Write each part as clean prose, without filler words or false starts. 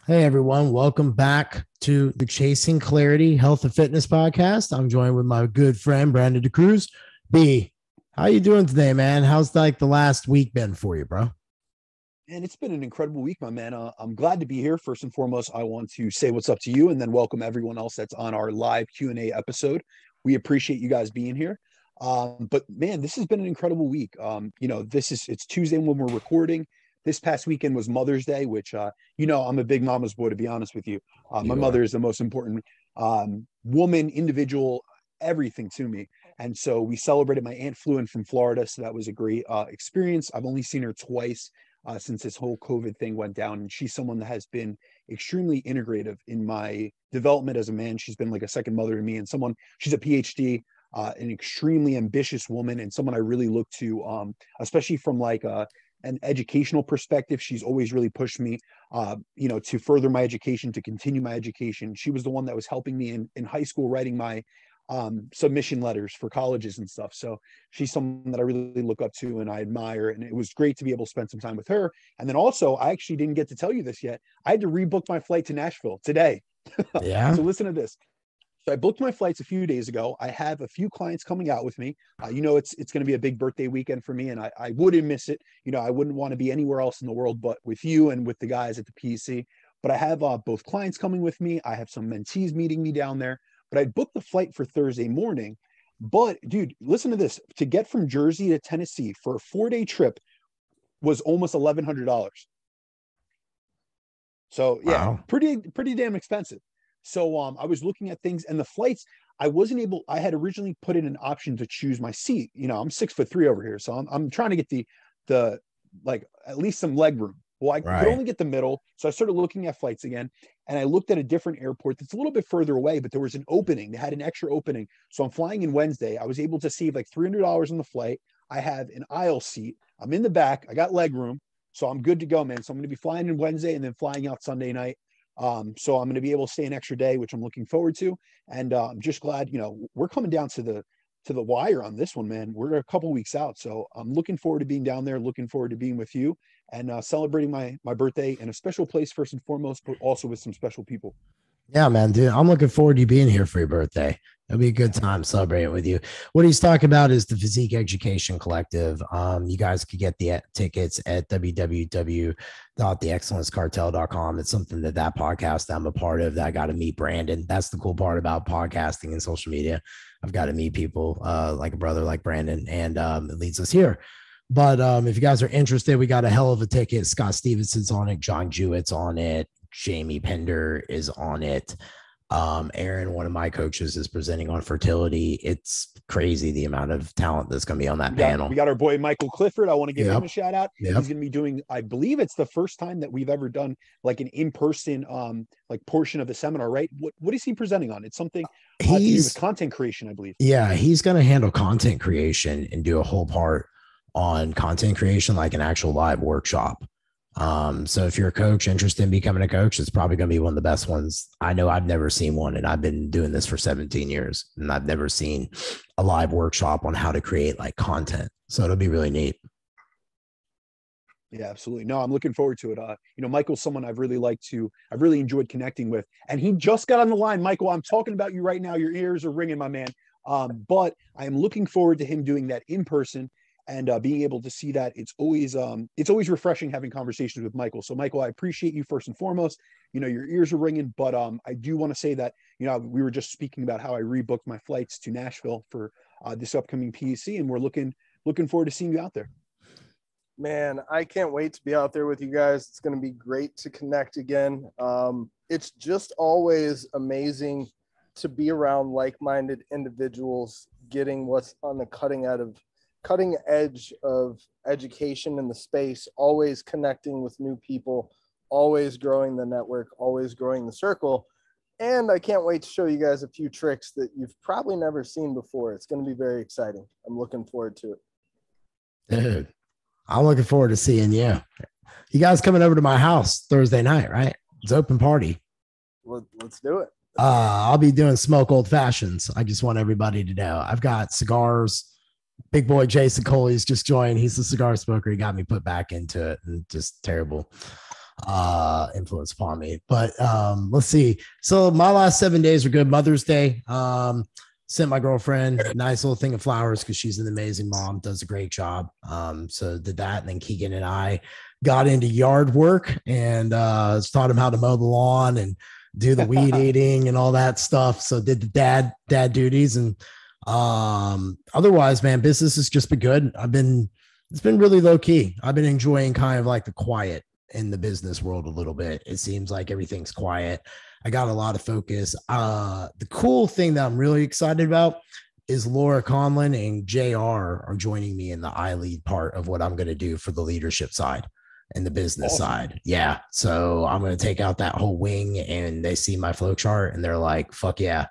Hey everyone, welcome back to the Chasing Clarity Health and Fitness Podcast. I'm joined with my good friend Brandon DeCruz. B, how you doing today, man? How's like the last week been for you, bro? And it's been an incredible week, my man. I'm glad to be here. First and foremost, I want to say what's up to you, and then welcome everyone else that's on our live Q&A episode. We appreciate you guys being here. But man, this has been an incredible week. It's Tuesday when we're recording. This past weekend was Mother's Day, which I'm a big mama's boy, to be honest with you. My You are. mother is the most important woman, individual, everything to me. And so we celebrated. My aunt flew in from Florida, so that was a great experience. I've only seen her twice since this whole COVID thing went down. And she's someone that has been extremely integrative in my development as a man. She's been like a second mother to me, and she's a PhD, an extremely ambitious woman, and someone I really look to, especially from like an educational perspective. She's always really pushed me, to further my education, to continue my education. She was the one that was helping me in high school writing my submission letters for colleges and stuff. So she's someone that I really look up to and I admire. And it was great to be able to spend some time with her. And then also, I actually didn't get to tell you this yet. I had to rebook my flight to Nashville today. Yeah. So listen to this. So I booked my flights a few days ago. I have a few clients coming out with me. It's going to be a big birthday weekend for me, and I wouldn't miss it. I wouldn't want to be anywhere else in the world but with you and with the guys at the PC. But I have both clients coming with me. I have some mentees meeting me down there. But I booked the flight for Thursday morning. But dude, listen to this: to get from Jersey to Tennessee for a 4-day trip was almost $1,100. So yeah, Wow. pretty damn expensive. So I was looking at things and the flights. I had originally put in an option to choose my seat. I'm 6'3" over here, so I'm trying to get the like at least some leg room. Well, I could Right. only get the middle, so I started looking at flights again, and I looked at a different airport that's a little bit further away, but there was an opening. They had an extra opening, so I'm flying in Wednesday. I was able to save like $300 on the flight. I have an aisle seat. I'm in the back. I got leg room, so I'm good to go, man. So I'm going to be flying in Wednesday and then flying out Sunday night. So I'm going to be able to stay an extra day, which I'm looking forward to. And I'm just glad, we're coming down to the wire on this one, man. We're a couple weeks out. So I'm looking forward to being down there, looking forward to being with you and celebrating my birthday in a special place first and foremost, but also with some special people. Yeah, man, dude. I'm looking forward to you being here for your birthday. It'll be a good time celebrating with you. What he's talking about is the Physique Education Collective. You guys could get the tickets at www.theexcellencecartel.com. It's something that podcast I'm a part of that I got to meet Brandon. That's the cool part about podcasting and social media. I've got to meet people like a brother like Brandon, and it leads us here. But if you guys are interested, we got a hell of a ticket. Scott Stevenson's on it. John Jewett's on it. Jamie Pender is on it. Aaron, one of my coaches, is presenting on fertility. It's crazy the amount of talent that's going to be on that panel. We got our boy Michael Clifford. I want to give him a shout out. Yep. He's going to be doing, I believe it's the first time that we've ever done like an in-person like portion of the seminar, right? What is he presenting on? It's something to do with content creation, I believe. Yeah, he's going to handle content creation and do a whole part on content creation, like an actual live workshop. So if you're a coach interested in becoming a coach, it's probably going to be one of the best ones. I know I've never seen one, and I've been doing this for 17 years, and I've never seen a live workshop on how to create like content. So it'll be really neat. Yeah, absolutely. No, I'm looking forward to it. Michael's someone I've really enjoyed connecting with, and he just got on the line. Michael, I'm talking about you right now. Your ears are ringing, my man. But I am looking forward to him doing that in person and being able to see that. It's always refreshing having conversations with Michael. So Michael, I appreciate you first and foremost. Your ears are ringing, but I do want to say that, we were just speaking about how I rebooked my flights to Nashville for this upcoming PEC, and we're looking forward to seeing you out there. Man, I can't wait to be out there with you guys. It's going to be great to connect again. It's just always amazing to be around like-minded individuals, getting what's on the cutting edge of education in the space, always connecting with new people, always growing the network, always growing the circle. And I can't wait to show you guys a few tricks that you've probably never seen before. It's going to be very exciting. I'm looking forward to it. Dude, I'm looking forward to seeing you. You guys coming over to my house Thursday night, right? It's open party. Let's do it. I'll be doing smoke old fashions. I just want everybody to know I've got cigars. Big boy Jason Coley's just joined. He's the cigar smoker. He got me put back into it, and just terrible. influence upon me. But let's see. So my last 7 days were good. Mother's Day. Sent my girlfriend a nice little thing of flowers because she's an amazing mom, does a great job. So did that. And then Keegan and I got into yard work and taught him how to mow the lawn and do the weed eating and all that stuff. So did the dad duties. And otherwise, man, business has just been good. It's been really low key. I've been enjoying kind of like the quiet in the business world a little bit. It seems like everything's quiet. I got a lot of focus. The cool thing that I'm really excited about is Laurin Conlin and JR are joining me in the iLead part of what I'm going to do for the leadership side and the business side. Yeah. So I'm going to take out that whole wing and they see my flow chart and they're like, fuck yeah.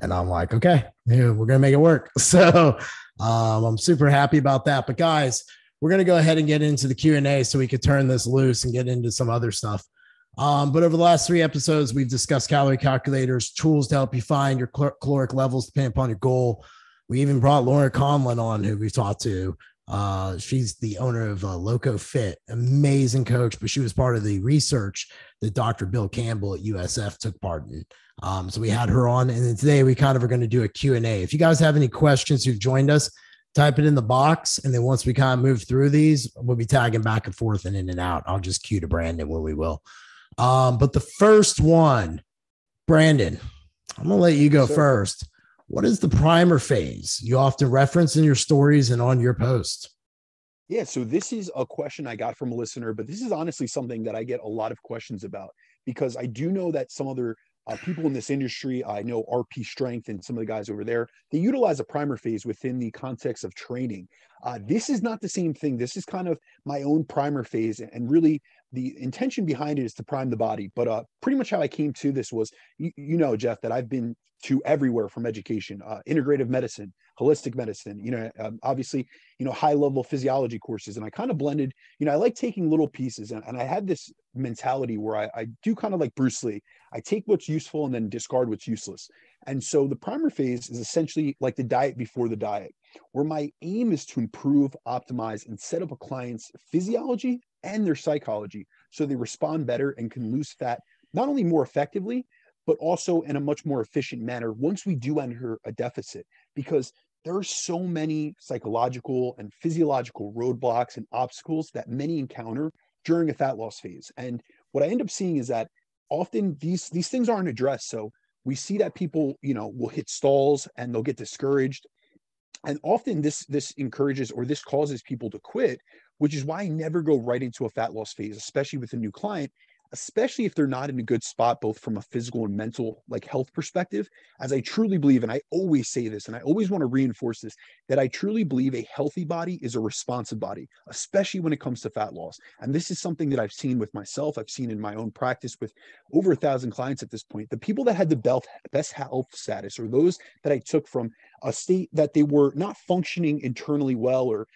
And I'm like, okay, yeah, we're going to make it work. So I'm super happy about that. But guys, we're going to go ahead and get into the Q&A so we could turn this loose and get into some other stuff. But over the last 3 episodes, we've discussed calorie calculators, tools to help you find your caloric levels depending upon your goal. We even brought Laurin Conlin on, who we've talked to. She's the owner of Loco Fit, amazing coach, but she was part of the research that Dr. Bill Campbell at USF took part in. So we had her on, and then today we kind of are going to do a Q&A. If you guys have any questions who've joined us, type it in the box. And then once we kind of move through these, we'll be tagging back and forth and in and out. I'll just cue to Brandon when we will. But the first one, Brandon, I'm going to let you go first. What is the primer phase you often reference in your stories and on your post? Yeah, so this is a question I got from a listener, but this is honestly something that I get a lot of questions about because I do know that some other people in this industry, I know RP Strength and some of the guys over there, they utilize a primer phase within the context of training. This is not the same thing. This is kind of my own primer phase, and really the intention behind it is to prime the body. But pretty much how I came to this was, you know, Jeff, that I've been to everywhere from education, integrative medicine, holistic medicine, obviously, high level physiology courses. And I kind of blended, I like taking little pieces. And I had this mentality where I do kind of like Bruce Lee. I take what's useful and then discard what's useless. And so the primer phase is essentially like the diet before the diet, where my aim is to improve, optimize, and set up a client's physiology and their psychology so they respond better and can lose fat, not only more effectively, but also in a much more efficient manner once we do enter a deficit, because there are so many psychological and physiological roadblocks and obstacles that many encounter during a fat loss phase. And what I end up seeing is that often these things aren't addressed. So we see that people, will hit stalls and they'll get discouraged. And often this encourages or this causes people to quit, which is why I never go right into a fat loss phase, especially with a new client, especially if they're not in a good spot, both from a physical and mental health perspective, as I truly believe, and I always say this, and I always want to reinforce this, that I truly believe a healthy body is a responsive body, especially when it comes to fat loss. And this is something that I've seen with myself. I've seen in my own practice with over 1,000 clients at this point. The people that had the best health status are those that I took from a state that they were not functioning internally well, or,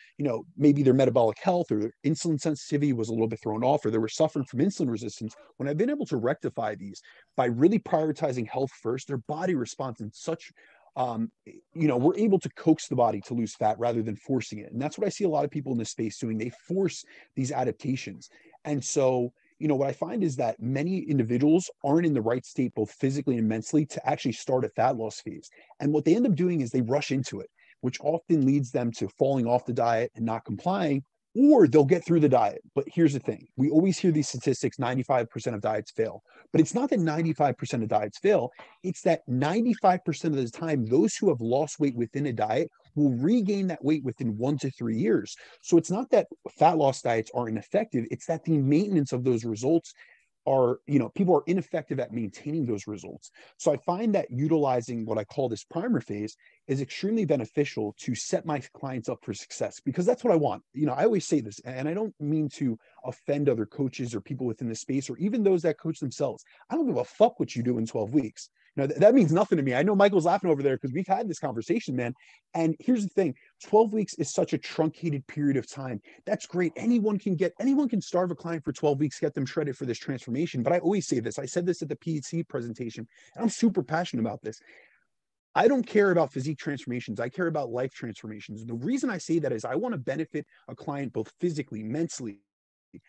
maybe their metabolic health or their insulin sensitivity was a little bit thrown off, or they were suffering from insulin resistance. When I've been able to rectify these by really prioritizing health first, their body responds in such, we're able to coax the body to lose fat rather than forcing it. And that's what I see a lot of people in this space doing. They force these adaptations. And so, what I find is that many individuals aren't in the right state, both physically and mentally, to actually start a fat loss phase. And what they end up doing is they rush into it, which often leads them to falling off the diet and not complying, or they'll get through the diet. But here's the thing. We always hear these statistics, 95% of diets fail. But it's not that 95% of diets fail. It's that 95% of the time, those who have lost weight within a diet will regain that weight within 1 to 3 years. So it's not that fat loss diets are ineffective. It's that the maintenance of those results are, people are ineffective at maintaining those results. So I find that utilizing what I call this primer phase is extremely beneficial to set my clients up for success, because that's what I want. I always say this, and I don't mean to offend other coaches or people within the space, or even those that coach themselves. I don't give a fuck what you do in 12 weeks. That means nothing to me. I know Michael's laughing over there because we've had this conversation, man. And here's the thing. 12 weeks is such a truncated period of time. That's great. Anyone can starve a client for 12 weeks, get them shredded for this transformation. But I always say this. I said this at the PEC presentation, and I'm super passionate about this. I don't care about physique transformations. I care about life transformations. The reason I say that is I want to benefit a client both physically, mentally,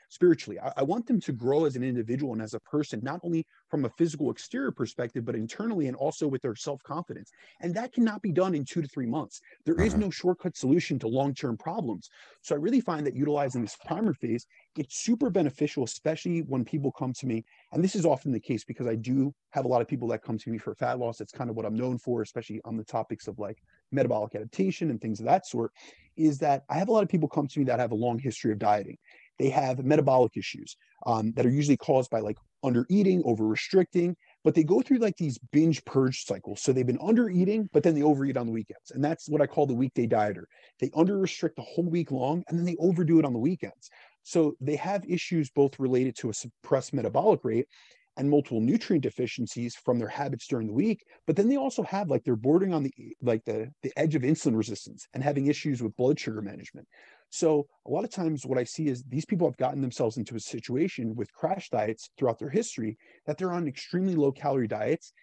spiritually. I want them to grow as an individual and as a person, not only from a physical exterior perspective, but internally and also with their self-confidence. And that cannot be done in 2 to 3 months. There is no shortcut solution to long-term problems. So I really find that utilizing this primer phase, it's super beneficial, especially when people come to me. And this is often the case because I do have a lot of people that come to me for fat loss. That's kind of what I'm known for, especially on the topics of like metabolic adaptation and things of that sort, is that I have a lot of people come to me that have a long history of dieting. They have metabolic issues that are usually caused by like under eating, over restricting, but they go through like these binge purge cycles. So they've been under eating, but then they overeat on the weekends. And that's what I call the weekday dieter. They under restrict the whole week long, and then they overdo it on the weekends. So they have issues both related to a suppressed metabolic rate and multiple nutrient deficiencies from their habits during the week. But then they also have like they're bordering on the edge of insulin resistance and having issues with blood sugar management. So a lot of times what I see is these people have gotten themselves into a situation with crash diets throughout their history that they're on extremely low calorie diets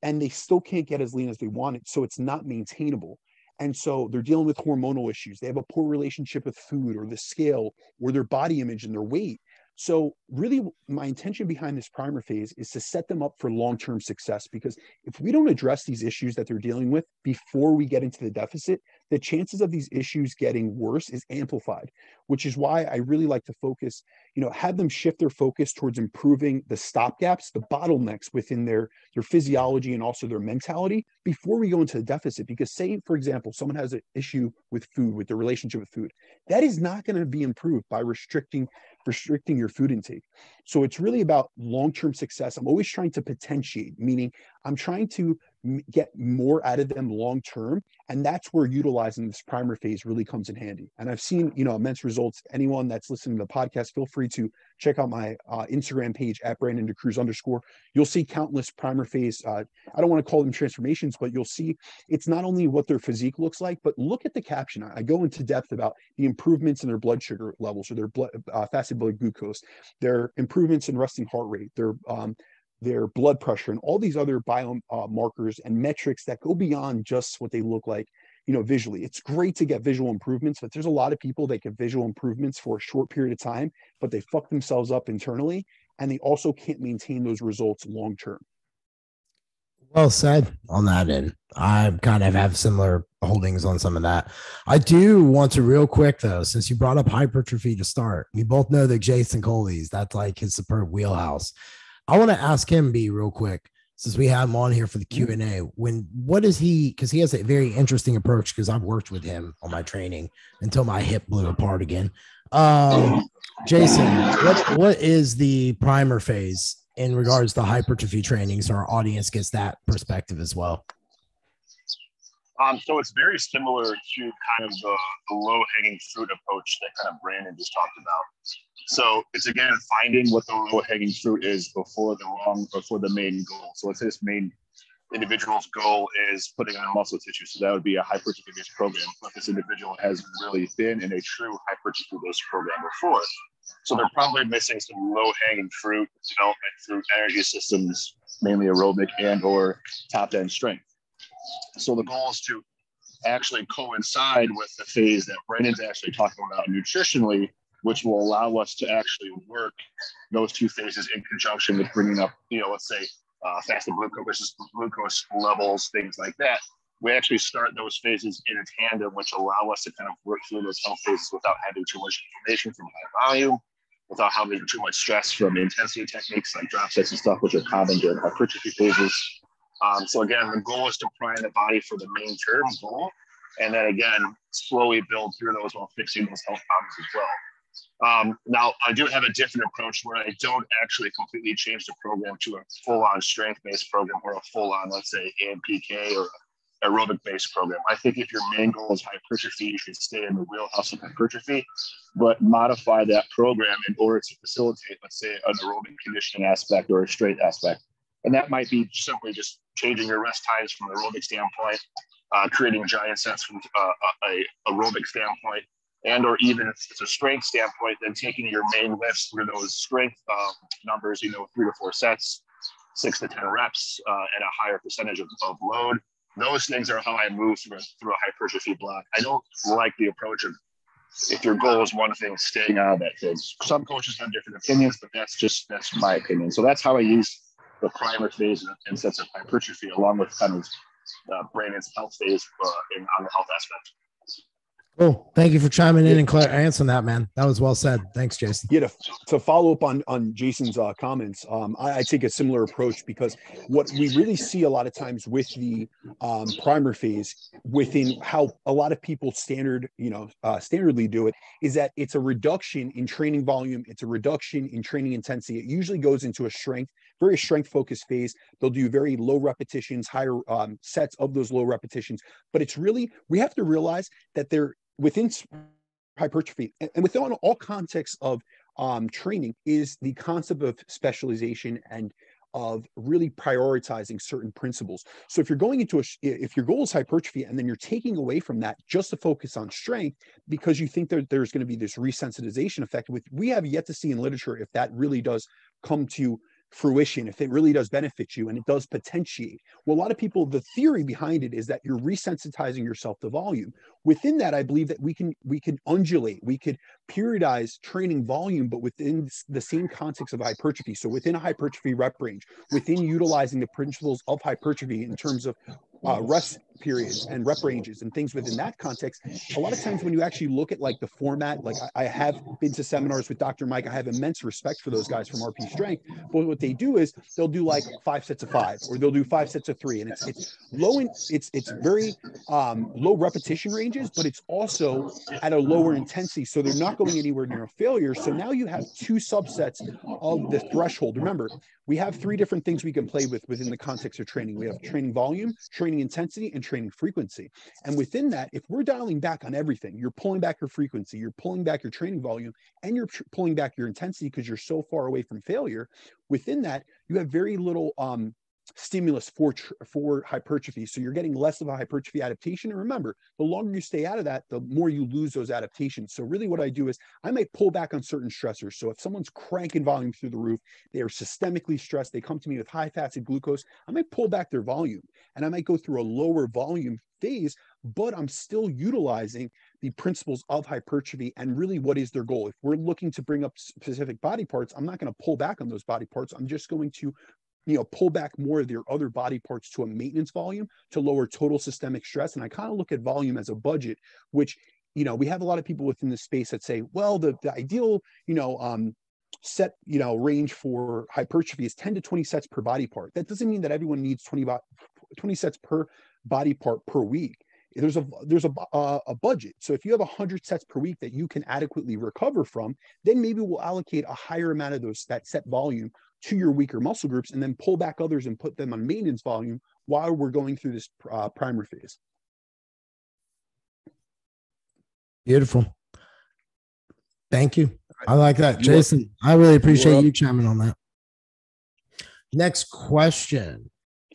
and they still can't get as lean as they want it. So it's not maintainable. And so they're dealing with hormonal issues. They have a poor relationship with food or the scale or their body image and their weight. So really my intention behind this primer phase is to set them up for long-term success, because if we don't address these issues that they're dealing with before we get into the deficit, the chances of these issues getting worse is amplified, which is why I really like to focus, have them shift their focus towards improving the stopgaps, the bottlenecks within their physiology and also their mentality before we go into the deficit. Because say, for example, someone has an issue with food, with their relationship with food, that is not going to be improved by restricting your food intake. So it's really about long-term success. I'm always trying to potentiate, meaning I'm trying to get more out of them long-term. And that's where utilizing this primer phase really comes in handy. And I've seen, immense results. Anyone that's listening to the podcast, feel free to check out my Instagram page at @BrandonDeCruz_. You'll see countless primer phase. I don't want to call them transformations, but you'll see it's not only what their physique looks like, but look at the caption. I go into depth about the improvements in their blood sugar levels or their fasted blood glucose, their improvements in resting heart rate, their blood pressure, and all these other biomarkers and metrics that go beyond just what they look like, visually. It's great to get visual improvements, but there's a lot of people that get visual improvements for a short period of time, but they fuck themselves up internally, and they also can't maintain those results long term. Well said on that end. I kind of have similar holdings on some of that. I do want to real quick though, since you brought up hypertrophy to start, we both know that Jason Coley's, that's like his superb wheelhouse. I want to ask him, B, real quick, since we have him on here for the Q&A, what is he, because he has a very interesting approach, because I've worked with him on my training until my hip blew apart again. Jason, what is the primer phase in regards to hypertrophy training, so our audience gets that perspective as well? So it's very similar to kind of the low-hanging fruit approach that kind of Brandon just talked about. So it's, again, finding what the low-hanging fruit is before the main goal. So let's say this main individual's goal is putting on muscle tissue. So that would be a hypertrophy-based program. But this individual has really been in a true hypertrophy-based program before. So they're probably missing some low-hanging fruit, development through energy systems, mainly aerobic and or top-end strength. So the goal is to actually coincide with the phase that Brandon's actually talking about nutritionally, which will allow us to actually work those two phases in conjunction with bringing up, let's say fasted glucose levels, things like that. We actually start those phases in tandem, which allow us to kind of work through those health phases without having too much inflammation from high volume, without having too much stress from intensity techniques like drop sets and stuff, which are common during hypertrophy phases. So again, the goal is to prime the body for the main term goal, and then again, slowly build through those while fixing those health problems as well. Now, I do have a different approach where I don't actually completely change the program to a full-on strength-based program or a full-on, let's say, AMPK or aerobic-based program. I think if your main goal is hypertrophy, you should stay in the wheelhouse of hypertrophy, but modify that program in order to facilitate, let's say, an aerobic conditioning aspect or a strength aspect. And that might be simply just changing your rest times from an aerobic standpoint, creating giant sets from a aerobic standpoint, and or even if it's a strength standpoint, then taking your main lifts through those strength numbers, 3 to 4 sets, 6 to 10 reps at a higher percentage of load. Those things are how I move through a hypertrophy block. I don't like the approach of if your goal is one thing, staying out of that thing. Some coaches have different opinions, but that's my opinion. So that's how I use the primer phase and sets of hypertrophy, along with kind of Brandon's health phase on the health aspect. Cool. Thank you for chiming in and answering that, man. That was well said. Thanks, Jason. Yeah, to follow up on Jason's comments, I take a similar approach, because what we really see a lot of times with the primer phase, within how a lot of people standardly do it, is that it's a reduction in training volume. It's a reduction in training intensity. It usually goes into a very strength focused phase. They'll do very low repetitions, higher sets of those low repetitions. But it's really, we have to realize that they're within hypertrophy and within all contexts of training is the concept of specialization and of really prioritizing certain principles. So if you're going into if your goal is hypertrophy and then you're taking away from that just to focus on strength because you think that there's going to be this resensitization effect, we have yet to see in literature if that really does come to fruition, if it really does benefit you and it does potentiate. Well, a lot of people, the theory behind it is that you're resensitizing yourself to volume. Within that, I believe that we can undulate, we could periodize training volume, but within the same context of hypertrophy. So within a hypertrophy rep range, within utilizing the principles of hypertrophy in terms of rest periods and rep ranges and things within that context. A lot of times when you actually look at like the format, like I have been to seminars with Dr. Mike, I have immense respect for those guys from RP Strength, but what they do is they'll do like 5 sets of 5, or they'll do 5 sets of 3, and it's low in it's very low repetition ranges, but it's also at a lower intensity, so they're not going anywhere near a failure. So now you have 2 subsets of the threshold. Remember, we have 3 different things we can play with within the context of training. We have training volume, training intensity, and training frequency. And within that, if we're dialing back on everything, you're pulling back your frequency, you're pulling back your training volume, and you're pulling back your intensity because you're so far away from failure. Within that, you have very little stimulus for hypertrophy. So you're getting less of a hypertrophy adaptation. And remember, the longer you stay out of that, the more you lose those adaptations. So really what I do is I might pull back on certain stressors. So if someone's cranking volume through the roof, they are systemically stressed, they come to me with high fasted glucose, I might pull back their volume and I might go through a lower volume phase, but I'm still utilizing the principles of hypertrophy and really what is their goal. If we're looking to bring up specific body parts, I'm not going to pull back on those body parts. I'm just going to pull back more of their other body parts to a maintenance volume to lower total systemic stress. And I kind of look at volume as a budget, which, we have a lot of people within this space that say, well, the ideal, set, range for hypertrophy is 10 to 20 sets per body part. That doesn't mean that everyone needs 20 sets per body part per week. There's a budget. So if you have 100 sets per week that you can adequately recover from, then maybe we'll allocate a higher amount of that set volume to your weaker muscle groups and then pull back others and put them on maintenance volume while we're going through this primer phase. Beautiful. Thank you. I like that. Jason, I really appreciate you chiming on that. Next question.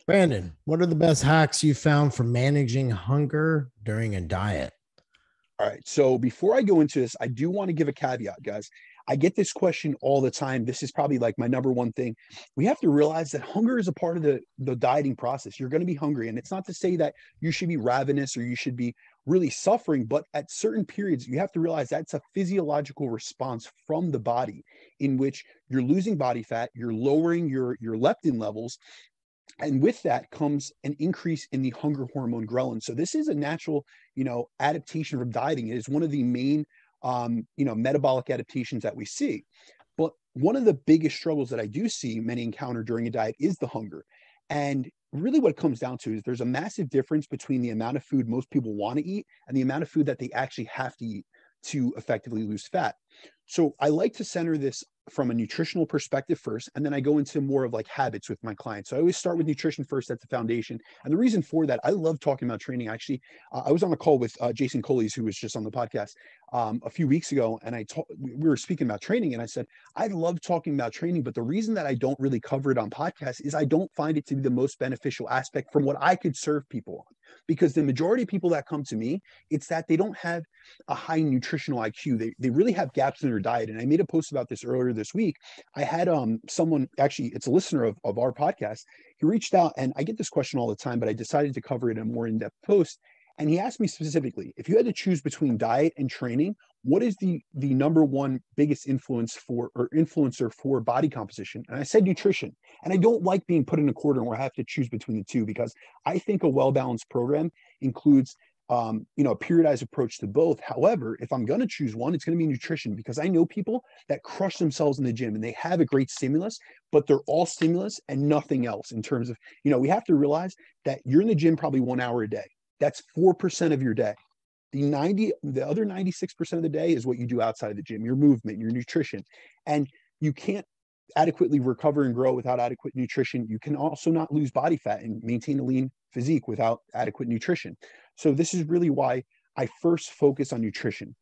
Brandon, what are the best hacks you found for managing hunger during a diet? All right. So before I go into this, I do want to give a caveat, guys. I get this question all the time. This is probably like my number one thing. We have to realize that hunger is a part of the dieting process. You're going to be hungry. And it's not to say that you should be ravenous or you should be really suffering, but at certain periods, you have to realize that's a physiological response from the body in which you're losing body fat, you're lowering your leptin levels. And with that comes an increase in the hunger hormone ghrelin. So this is a natural, adaptation from dieting. It is one of the main metabolic adaptations that we see. But one of the biggest struggles that I do see many encounter during a diet is the hunger. And really what it comes down to is there's a massive difference between the amount of food most people want to eat and the amount of food that they actually have to eat to effectively lose fat. So I like to center this from a nutritional perspective first, and then I go into more of like habits with my clients. So I always start with nutrition first. That's the foundation. And the reason for that, I love talking about training. Actually, I was on a call with Jason Coley's, who was just on the podcast a few weeks ago, and we were speaking about training, and I said, I love talking about training, but the reason that I don't really cover it on podcasts is I don't find it to be the most beneficial aspect from what I could serve people on. Because the majority of people that come to me, it's that they don't have a high nutritional IQ. They really have gaps in their diet. And I made a post about this earlier this week. I had someone, actually, it's a listener of our podcast. He reached out, and I get this question all the time, but I decided to cover it in a more in-depth post. And he asked me specifically, if you had to choose between diet and training, what is the number one biggest influencer for body composition? And I said nutrition. And I don't like being put in a corner where I have to choose between the two, because I think a well-balanced program includes a periodized approach to both. However, if I'm going to choose one, it's going to be nutrition, because I know people that crush themselves in the gym and they have a great stimulus, but they're all stimulus and nothing else in terms of, we have to realize that you're in the gym probably 1 hour a day. That's 4% of your day. The other 96% of the day is what you do outside of the gym, your movement, your nutrition. And you can't adequately recover and grow without adequate nutrition. You can also not lose body fat and maintain a lean physique without adequate nutrition. So this is really why I first focus on nutrition.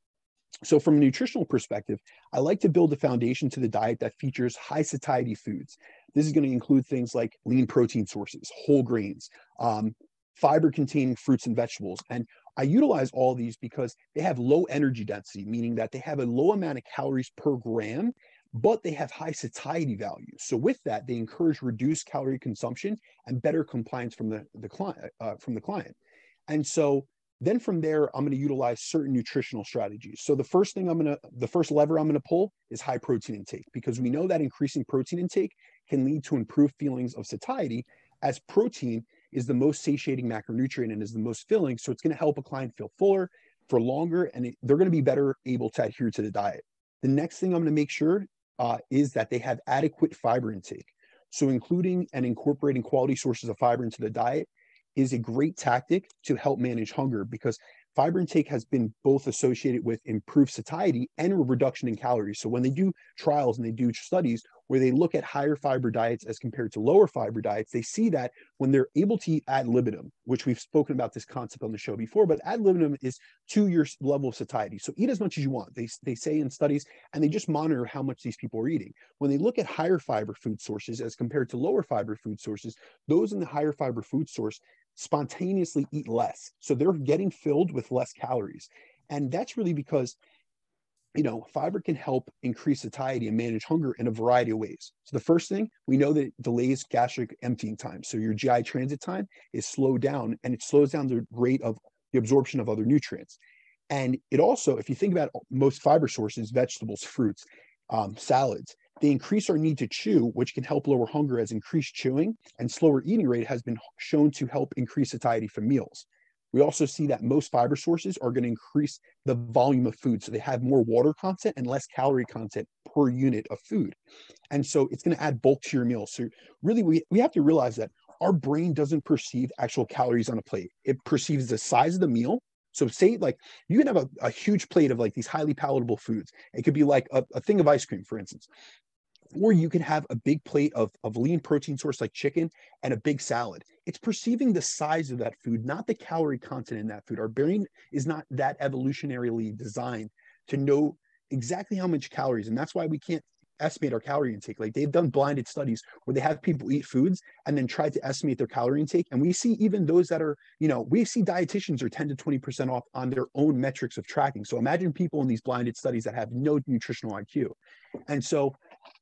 So from a nutritional perspective, I like to build a foundation to the diet that features high satiety foods. This is going to include things like lean protein sources, whole grains, fiber containing fruits and vegetables. And I utilize all these because they have low energy density, meaning that they have a low amount of calories per gram, but they have high satiety values. So with that, they encourage reduced calorie consumption and better compliance from the client. And so then from there, I'm going to utilize certain nutritional strategies. So the first lever I'm going to pull is high protein intake, because we know that increasing protein intake can lead to improved feelings of satiety, as protein is the most satiating macronutrient and is the most filling. So it's going to help a client feel fuller for longer, and they're going to be better able to adhere to the diet. The next thing I'm going to make sure is that they have adequate fiber intake. So including and incorporating quality sources of fiber into the diet is a great tactic to help manage hunger, because fiber intake has been both associated with improved satiety and a reduction in calories. So when they do trials and they do studies where they look at higher fiber diets as compared to lower fiber diets, they see that when they're able to eat ad libitum, which we've spoken about this concept on the show before, but ad libitum is to your level of satiety. So eat as much as you want, they say in studies, and they just monitor how much these people are eating. When they look at higher fiber food sources as compared to lower fiber food sources, those in the higher fiber food source spontaneously eat less. So they're getting filled with less calories. And that's really because, fiber can help increase satiety and manage hunger in a variety of ways. So the first thing, we know that it delays gastric emptying time. So your GI transit time is slowed down, and it slows down the rate of the absorption of other nutrients. And it also, if you think about most fiber sources, vegetables, fruits, salads, they increase our need to chew, which can help lower hunger, as increased chewing and slower eating rate has been shown to help increase satiety from meals. We also see that most fiber sources are going to increase the volume of food. So they have more water content and less calorie content per unit of food. And so it's going to add bulk to your meal. So really, we have to realize that our brain doesn't perceive actual calories on a plate. It perceives the size of the meal. So say like you can have a huge plate of like these highly palatable foods. It could be like a thing of ice cream, for instance. Or you can have a big plate of lean protein source like chicken and a big salad. It's perceiving the size of that food, not the calorie content in that food. Our brain is not that evolutionarily designed to know exactly how much calories. And that's why we can't estimate our calorie intake. Like they've done blinded studies where they have people eat foods and then try to estimate their calorie intake. And we see even those that are, we see dietitians are 10 to 20% off on their own metrics of tracking. So imagine people in these blinded studies that have no nutritional IQ. And so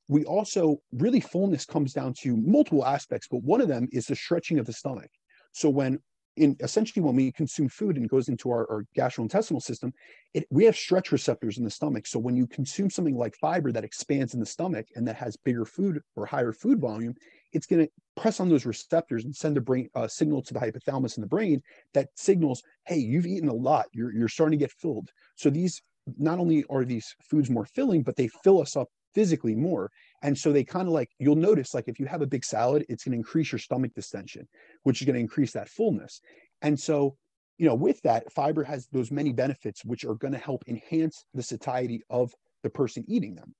we also really fullness comes down to multiple aspects, but one of them is the stretching of the stomach. So when we consume food and it goes into our gastrointestinal system, we have stretch receptors in the stomach. So when you consume something like fiber that expands in the stomach and that has bigger food or higher food volume, it's going to press on those receptors and send a signal to the hypothalamus in the brain that signals, hey, you've eaten a lot. You're starting to get filled. So these, not only are these foods more filling, but they fill us up physically more. And so they kind of like, you'll notice like if you have a big salad, it's going to increase your stomach distension, which is going to increase that fullness. And so, with that, fiber has those many benefits, which are going to help enhance the satiety of the person eating them.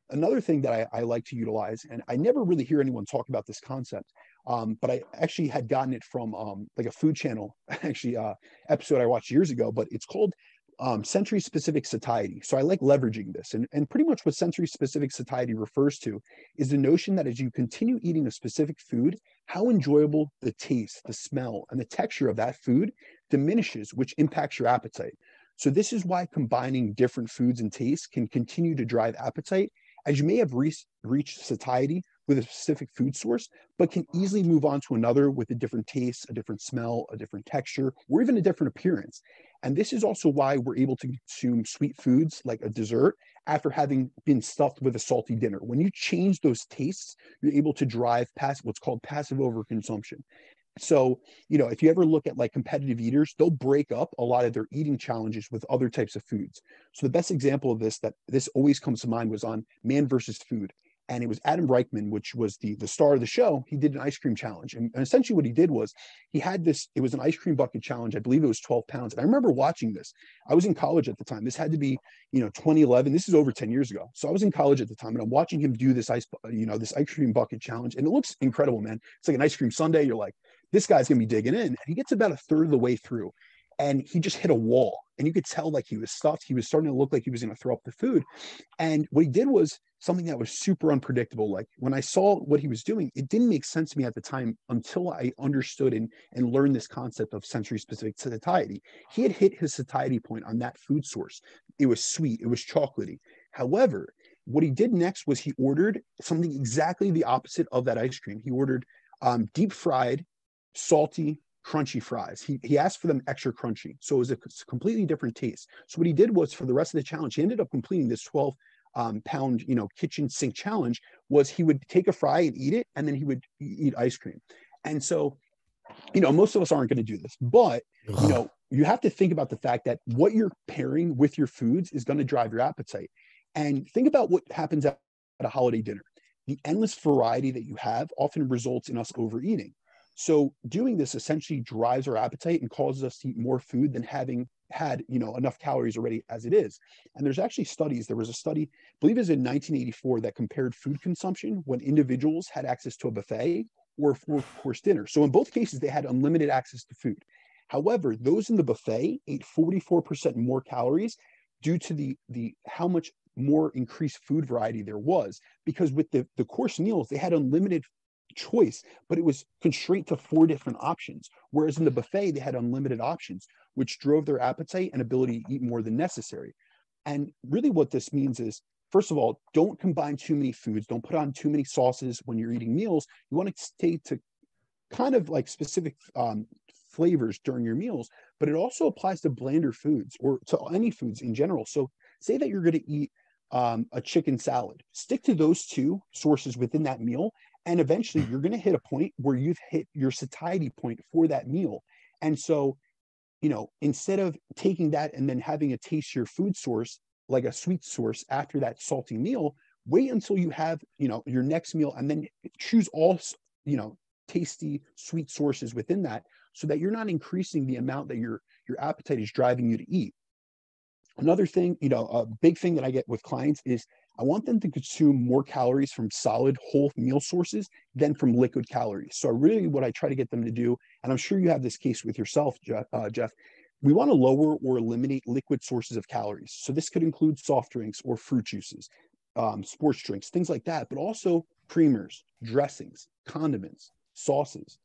Another thing that I like to utilize, and I never really hear anyone talk about this concept, but I actually had gotten it from like a food channel, episode I watched years ago, but it's called sensory specific satiety. So I like leveraging this. And pretty much what sensory specific satiety refers to is the notion that as you continue eating a specific food, how enjoyable the taste, the smell, and the texture of that food diminishes, which impacts your appetite. So this is why combining different foods and tastes can continue to drive appetite, as you may have reached satiety with a specific food source, but can easily move on to another with a different taste, a different smell, a different texture, or even a different appearance. And this is also why we're able to consume sweet foods like a dessert after having been stuffed with a salty dinner. When you change those tastes, you're able to drive past what's called passive overconsumption. So, if you ever look at like competitive eaters, they'll break up a lot of their eating challenges with other types of foods. So the best example of this that this always comes to mind was on Man versus Food. And it was Adam Reichman, which was the star of the show. He did an ice cream challenge. And essentially what he did was he had this, it was an ice cream bucket challenge. I believe it was 12 pounds. And I remember watching this. I was in college at the time. This had to be, 2011. This is over 10 years ago. So I was in college at the time and I'm watching him do this ice cream bucket challenge. And it looks incredible, man. It's like an ice cream sundae. You're like, this guy's going to be digging in. And he gets about a third of the way through and he just hit a wall. And you could tell like he was stuffed. He was starting to look like he was going to throw up the food. And what he did was something that was super unpredictable. Like when I saw what he was doing, it didn't make sense to me at the time until I understood and learned this concept of sensory specific satiety. He had hit his satiety point on that food source. It was sweet. It was chocolatey. However, what he did next was he ordered something exactly the opposite of that ice cream. He ordered deep fried, salty, crunchy fries. He asked for them extra crunchy. So it was a completely different taste. So what he did was for the rest of the challenge, he ended up completing this 12 pound, kitchen sink challenge was he would take a fry and eat it. And then he would eat ice cream. And so, most of us aren't going to do this, but, you have to think about the fact that what you're pairing with your foods is going to drive your appetite. And think about what happens at a holiday dinner. The endless variety that you have often results in us overeating. So doing this essentially drives our appetite and causes us to eat more food than having had, enough calories already as it is. And there's actually studies. There was a study, I believe it was in 1984, that compared food consumption when individuals had access to a buffet or a four-course dinner. So in both cases, they had unlimited access to food. However, those in the buffet ate 44% more calories due to the how much more increased food variety there was. Because with the course meals, they had unlimited choice, but it was constrained to 4 different options. Whereas in the buffet, they had unlimited options, which drove their appetite and ability to eat more than necessary. And really what this means is, first of all, don't combine too many foods. Don't put on too many sauces when you're eating meals. You want to stay to kind of like specific flavors during your meals, but it also applies to blander foods or to any foods in general. So say that you're going to eat a chicken salad. Stick to those 2 sources within that meal. And eventually you're going to hit a point where you've hit your satiety point for that meal. And so, instead of taking that and then having a taste your food source, like a sweet source after that salty meal, wait until you have, your next meal and then choose all, tasty sweet sources within that so that you're not increasing the amount that your appetite is driving you to eat. Another thing, a big thing that I get with clients is I want them to consume more calories from solid whole meal sources than from liquid calories. So really what I try to get them to do, and I'm sure you have this case with yourself, Jeff, we want to lower or eliminate liquid sources of calories. So this could include soft drinks or fruit juices, sports drinks, things like that, but also creamers, dressings, condiments, sauces,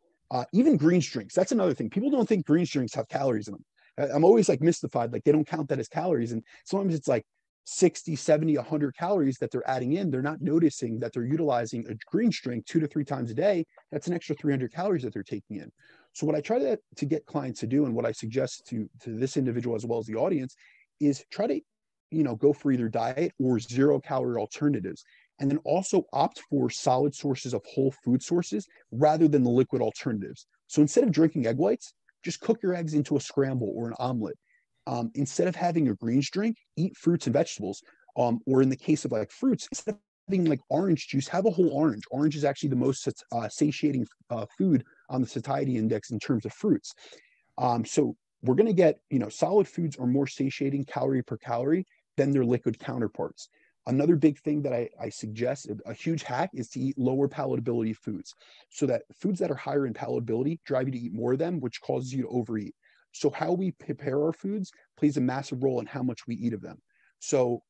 even greens drinks. That's another thing. People don't think greens drinks have calories in them. I'm always like mystified, like they don't count that as calories. And sometimes it's like 60, 70, 100 calories that they're adding in. They're not noticing that they're utilizing a greens drink 2 to 3 times a day. That's an extra 300 calories that they're taking in. So what I try to get clients to do, and what I suggest to this individual as well as the audience, is try to, go for either diet or 0 calorie alternatives. And then also opt for solid sources of whole food sources rather than the liquid alternatives. So instead of drinking egg whites, just cook your eggs into a scramble or an omelet. Instead of having a greens drink, eat fruits and vegetables. Or in the case of like fruits, instead of having like orange juice, have a whole orange. Orange is actually the most satiating food on the satiety index in terms of fruits. So we're going to get, solid foods are more satiating calorie per calorie than their liquid counterparts. Another big thing that I suggest, a huge hack, is to eat lower palatability foods. So that foods that are higher in palatability drive you to eat more of them, which causes you to overeat. So how we prepare our foods plays a massive role in how much we eat of them. So,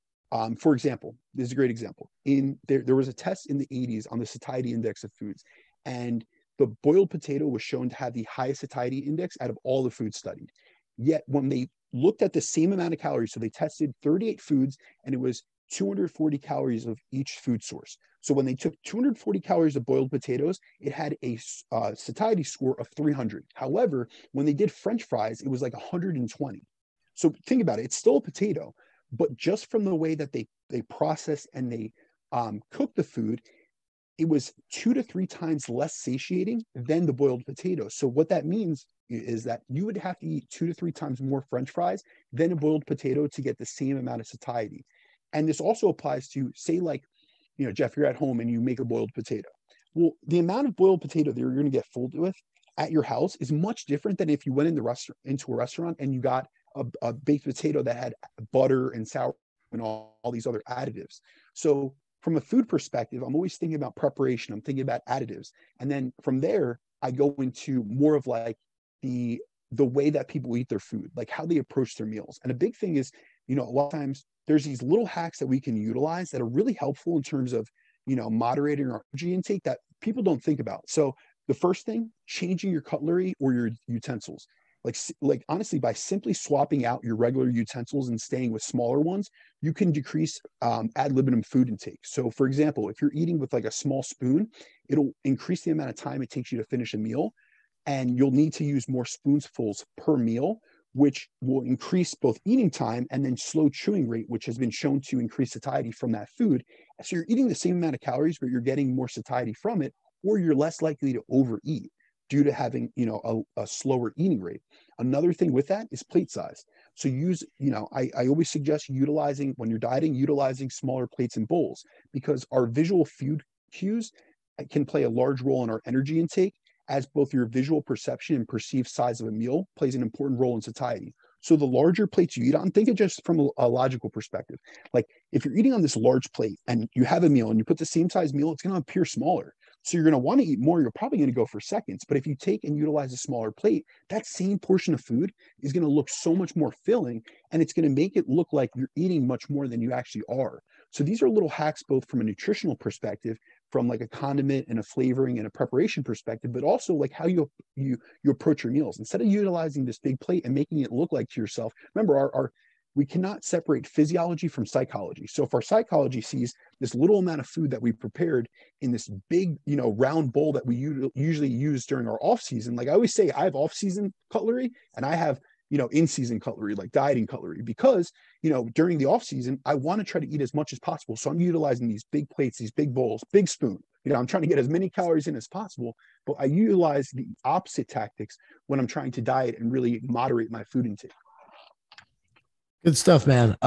for example, this is a great example. There was a test in the 80s on the satiety index of foods, and the boiled potato was shown to have the highest satiety index out of all the foods studied. Yet when they looked at the same amount of calories, so they tested 38 foods, and it was 240 calories of each food source. So when they took 240 calories of boiled potatoes, it had a satiety score of 300. However, when they did French fries, it was like 120. So think about it. It's still a potato, but just from the way that they process and they cook the food, it was 2 to 3 times less satiating than the boiled potato. So what that means is that you would have to eat 2 to 3 times more French fries than a boiled potato to get the same amount of satiety. And this also applies to, say, like, Jeff, you're at home and you make a boiled potato. Well, the amount of boiled potato that you're going to get filled with at your house is much different than if you went into a restaurant and you got a baked potato that had butter and sour and all these other additives. So from a food perspective, I'm always thinking about preparation. I'm thinking about additives. And then from there, I go into more of like the way that people eat their food, like how they approach their meals. And a big thing is, a lot of times there's these little hacks that we can utilize that are really helpful in terms of, moderating our energy intake that people don't think about. So the first thing, changing your cutlery or your utensils. Like honestly, by simply swapping out your regular utensils and staying with smaller ones, you can decrease ad libitum food intake. So for example, if you're eating with like a small spoon, it'll increase the amount of time it takes you to finish a meal. And you'll need to use more spoonfuls per meal, which will increase both eating time and then slow chewing rate, which has been shown to increase satiety from that food. So you're eating the same amount of calories, but you're getting more satiety from it, or you're less likely to overeat due to having, a slower eating rate. Another thing with that is plate size. So I always suggest when you're dieting, utilizing smaller plates and bowls, because our visual food cues can play a large role in our energy intake, as both your visual perception and perceived size of a meal plays an important role in satiety. So the larger plates you eat on, think of just from a logical perspective. Like if you're eating on this large plate and you have a meal and you put the same size meal, it's going to appear smaller. So you're going to want to eat more. You're probably going to go for seconds. But if you take and utilize a smaller plate, that same portion of food is going to look so much more filling, and it's going to make it look like you're eating much more than you actually are. So these are little hacks, both from a nutritional perspective, from like a condiment and a flavoring and a preparation perspective, but also like how you approach your meals. Instead of utilizing this big plate and making it look like to yourself, remember we cannot separate physiology from psychology. So if our psychology sees this little amount of food that we prepared in this big, round bowl that we usually use during our off season, like I always say, I have off season cutlery and I have, in season cutlery, like dieting cutlery, because, during the off season, I want to try to eat as much as possible. So I'm utilizing these big plates, these big bowls, big spoon. I'm trying to get as many calories in as possible, but I utilize the opposite tactics when I'm trying to diet and really moderate my food intake. Good stuff, man.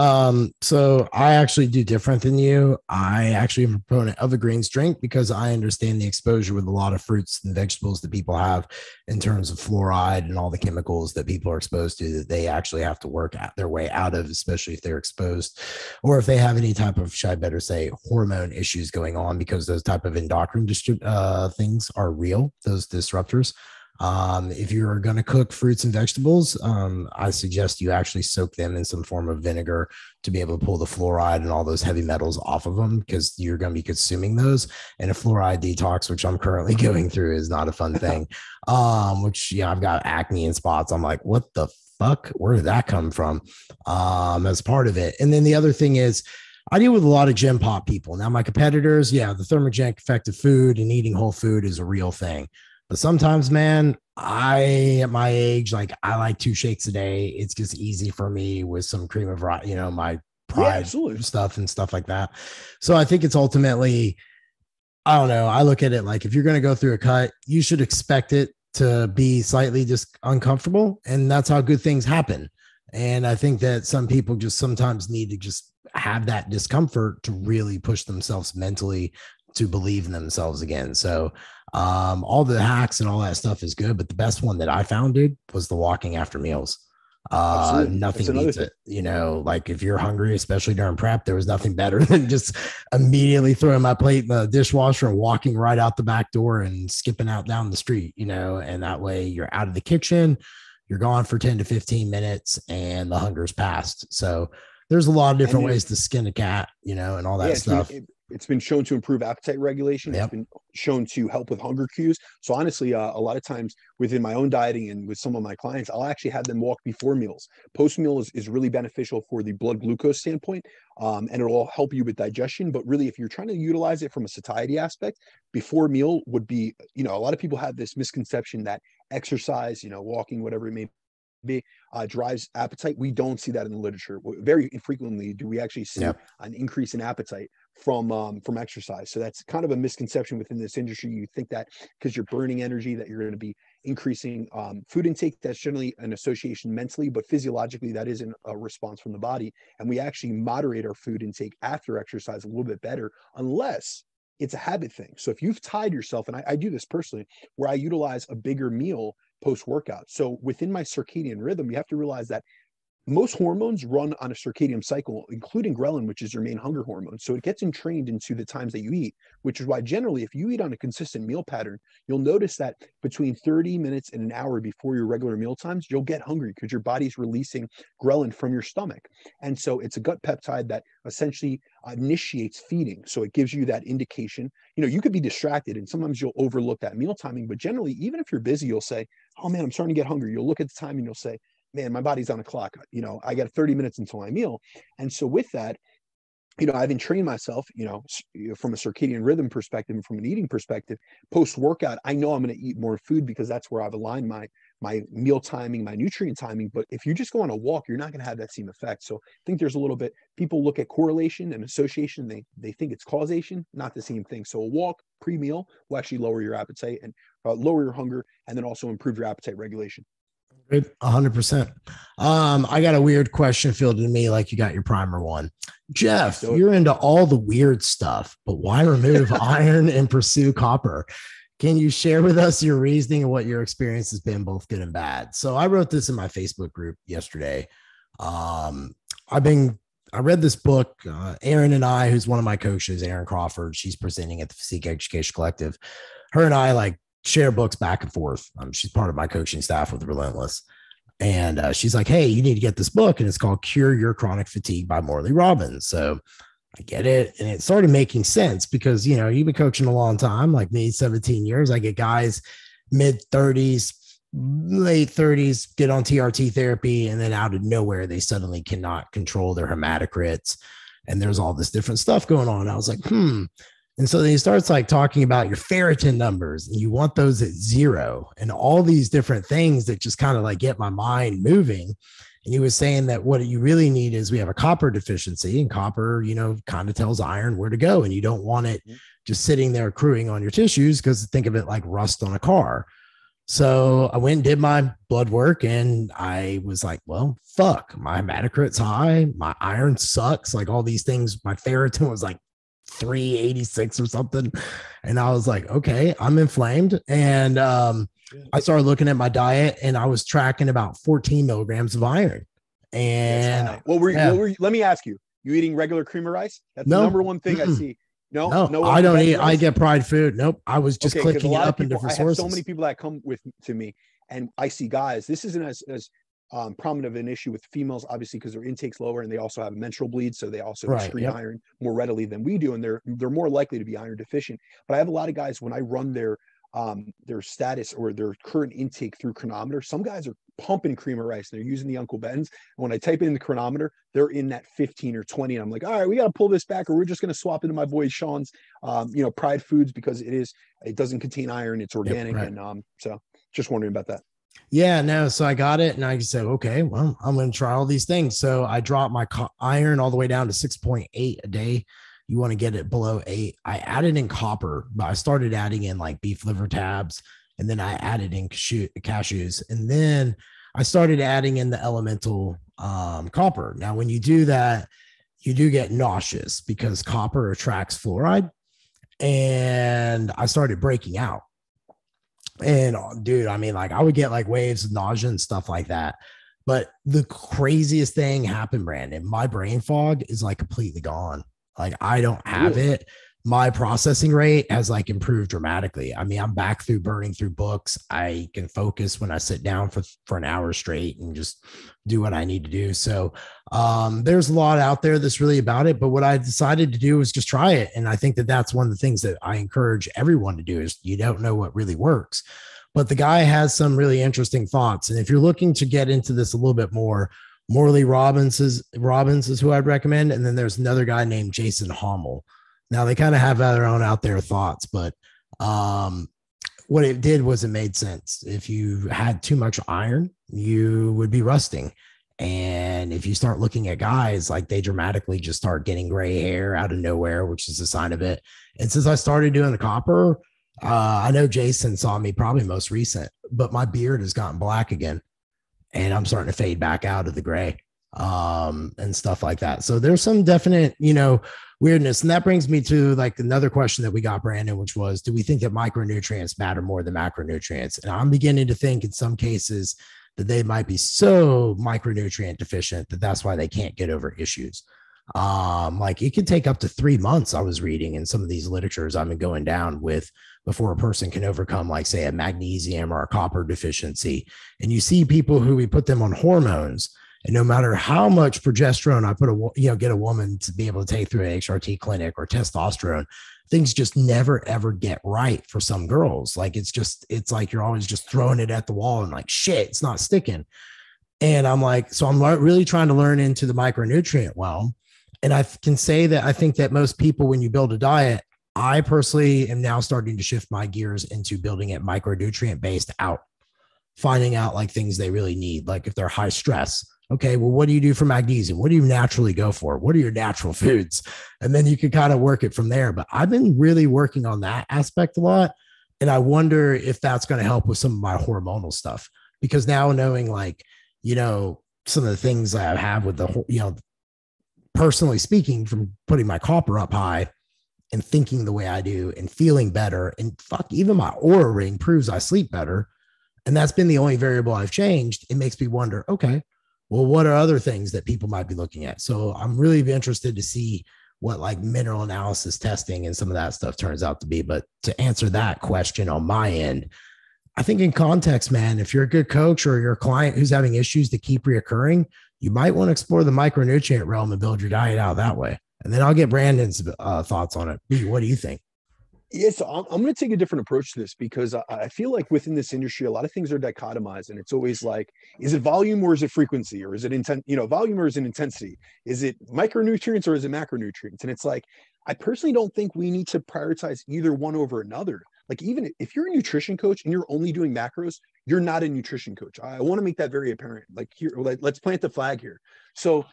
So I actually do different than you. I actually am a proponent of a greens drink because I understand the exposure with a lot of fruits and vegetables that people have in terms of fluoride and all the chemicals that people are exposed to, that they actually have to work their way out of, especially if they're exposed or if they have any type of, should I better say, hormone issues going on, because those type of endocrine things are real, those disruptors. If you're going to cook fruits and vegetables, I suggest you actually soak them in some form of vinegar to be able to pull the fluoride and all those heavy metals off of them, because you're going to be consuming those. And a fluoride detox, which I'm currently going through, is not a fun thing. I've got acne and spots. I'm like, what the fuck? Where did that come from? As part of it. And then the other thing is, I deal with a lot of gym pop people. Now, my competitors, the thermogenic effect of food and eating whole food is a real thing. But sometimes, man, at my age, like I like 2 shakes a day. It's just easy for me with some cream of, my pride stuff and stuff like that. So I think it's ultimately, I don't know. I look at it like if you're going to go through a cut, you should expect it to be slightly just uncomfortable. And that's how good things happen. And I think that some people just sometimes need to just have that discomfort to really push themselves mentally to believe in themselves again. So all the hacks and all that stuff is good, but the best one that I found, dude, was the walking after meals. Nothing beats it. Like if you're hungry, especially during prep, there was nothing better than just immediately throwing my plate in the dishwasher and walking right out the back door and skipping out down the street, and that way you're out of the kitchen, you're gone for 10 to 15 minutes and the hunger's passed. So there's a lot of different ways to skin a cat, and all that stuff. It's been shown to improve appetite regulation. Yep. It's been shown to help with hunger cues. So honestly, a lot of times within my own dieting and with some of my clients, I'll actually have them walk before meals. Post meal is really beneficial for the blood glucose standpoint, and it'll help you with digestion. But really, if you're trying to utilize it from a satiety aspect, before meal would be, a lot of people have this misconception that exercise, walking, whatever it may be, drives appetite. We don't see that in the literature. Very infrequently do we actually see an increase in appetite from exercise. So that's kind of a misconception within this industry. You think that because you're burning energy that you're going to be increasing food intake. That's generally an association mentally, but physiologically that isn't a response from the body. And we actually moderate our food intake after exercise a little bit better, unless it's a habit thing. So if you've tied yourself, and I do this personally, where I utilize a bigger meal post-workout. So within my circadian rhythm, you have to realize that most hormones run on a circadian cycle, including ghrelin, which is your main hunger hormone. So it gets entrained into the times that you eat, which is why generally, if you eat on a consistent meal pattern, you'll notice that between 30 minutes and an hour before your regular meal times, you'll get hungry because your body's releasing ghrelin from your stomach. And so it's a gut peptide that essentially initiates feeding. So it gives you that indication. You could be distracted and sometimes you'll overlook that meal timing, but generally, even if you're busy, you'll say, oh man, I'm starting to get hungry. You'll look at the time and you'll say, man, my body's on a clock. I got 30 minutes until my meal. And so with that, I've trained myself, from a circadian rhythm perspective and from an eating perspective, post-workout, I know I'm going to eat more food because that's where I've aligned my meal timing, my nutrient timing. But if you just go on a walk, you're not going to have that same effect. So I think there's a little bit, people look at correlation and association. They think it's causation, not the same thing. So a walk pre-meal will actually lower your appetite and lower your hunger, and then also improve your appetite regulation. 100%. I got a weird question fielded to me, like you got your primer one. Jeff, you're into all the weird stuff, but why remove iron and pursue copper? Can you share with us your reasoning and what your experience has been, both good and bad? So I wrote this in my Facebook group yesterday. I read this book, Aaron and I, who's one of my coaches, Aaron Crawford, she's presenting at the Physique Education Collective. Her and I share books back and forth. She's part of my coaching staff with Relentless. And she's like, hey, you need to get this book. And it's called Cure Your Chronic Fatigue by Morley Robbins. So I get it. And it started making sense because, you've been coaching a long time, like me, 17 years. I get guys mid 30s, late 30s, get on TRT therapy. And then out of nowhere, they suddenly cannot control their hematocrits. And there's all this different stuff going on. I was like, And so then he starts talking about your ferritin numbers, and you want those at 0 and all these different things that just kind of get my mind moving. And he was saying that what you really need is we have a copper deficiency, and copper, kind of tells iron where to go. And you don't want it just sitting there accruing on your tissues, because think of it like rust on a car. So I went and did my blood work, and I was like, well, fuck, my hematocrit's high. My iron sucks. All these things, my ferritin was 386 or something. And I was like, okay, I'm inflamed. And I started looking at my diet, and I was tracking about 14 milligrams of iron. And let me ask you, eating regular cream of rice? That's the number one thing I see. No, I don't eat. I get fried food. Nope. I was just clicking it up in different sources. I have so many people that come to me, and I see guys, this isn't as prominent of an issue with females, obviously, because their intake's lower and they also have menstrual bleeds. So they also excrete iron more readily than we do. And they're more likely to be iron deficient. But I have a lot of guys, when I run their status or their current intake through chronometer, some guys are pumping cream of rice and they're using the Uncle Ben's. And when I type it in the chronometer, they're in that 15 or 20. And I'm like, all right, we got to pull this back, or we're just going to swap into my boy Sean's, Pride Foods, because it doesn't contain iron. It's organic. And so just wondering about that. Yeah, no. So I got it, and I said, okay, well, I'm going to try all these things. So I dropped my iron all the way down to 6.8 a day. You want to get it below 8. I added in copper, but I started adding in beef liver tabs, and then I added in cashews, and then I started adding in the elemental copper. Now, when you do that, you do get nauseous because copper attracts fluoride, and I started breaking out. And dude, I would get waves of nausea and stuff like that. But the craziest thing happened, Brandon. My brain fog is completely gone. I don't have it. My processing rate has improved dramatically. I'm back through burning through books. I can focus when I sit down for an hour straight and just do what I need to do. So There's a lot out there that's really about it, but what I decided to do was just try it. And I think that that's one of the things that I encourage everyone to do is you don't know what really works, but the guy has some really interesting thoughts. And if you're looking to get into this a little bit more, Morley Robbins is who I'd recommend. And then there's another guy named Jason Hommel. Now they kind of have their own out there thoughts, but what it did was it made sense. If you had too much iron, you would be rusting. And if you start looking at guys, like they dramatically just start getting gray hair out of nowhere, which is a sign of it. And since I started doing the copper, I know Jason saw me probably most recent, but my beard has gotten black again. And I'm starting to fade back out of the gray and stuff like that. So there's some definite, weirdness. And that brings me to like another question that we got, Brandon, which was, do we think that micronutrients matter more than macronutrients? And I'm beginning to think in some cases that they might be so micronutrient deficient that that's why they can't get over issues. Like it could take up to 3 months, I was reading in some of these literatures I've been going down with before a person can overcome, like, say, a magnesium or a copper deficiency. And you see people who we put them on hormones, and no matter how much progesterone I get a woman to be able to take through an HRT clinic or testosterone, things just never, ever get right for some girls. Like it's like you're always just throwing it at the wall and like, shit, it's not sticking. And I'm like, so I'm really trying to learn into the micronutrient realm. And I can say that I think that most people, when you build a diet, I personally am now starting to shift my gears into building it micronutrient based out, finding out like things they really need. Like if they're high stress, okay, well, what do you do for magnesium? What do you naturally go for? What are your natural foods? And then you can kind of work it from there. But I've been really working on that aspect a lot. And I wonder if that's going to help with some of my hormonal stuff, because now knowing like, some of the things I have with the, personally speaking, from putting my copper up high and thinking the way I do and feeling better, and even my Oura ring proves I sleep better. And that's been the only variable I've changed. It makes me wonder, okay, well, what are other things that people might be looking at? So I'm really interested to see what like mineral analysis testing and some of that stuff turns out to be. But to answer that question on my end, I think in context, man, if you're a good coach or you're a client who's having issues that keep reoccurring, you might want to explore the micronutrient realm and build your diet out that way. And then I'll get Brandon's thoughts on it. B, what do you think? Yeah, so I'm going to take a different approach to this, because I feel like within this industry, a lot of things are dichotomized, and it's always like, is it volume or is it frequency, or is it volume or is it intensity? Is it micronutrients or is it macronutrients? And it's like, I personally don't think we need to prioritize either one over another. Like, even if you're a nutrition coach and you're only doing macros, you're not a nutrition coach. I want to make that very apparent. Like, here, let's plant the flag here. So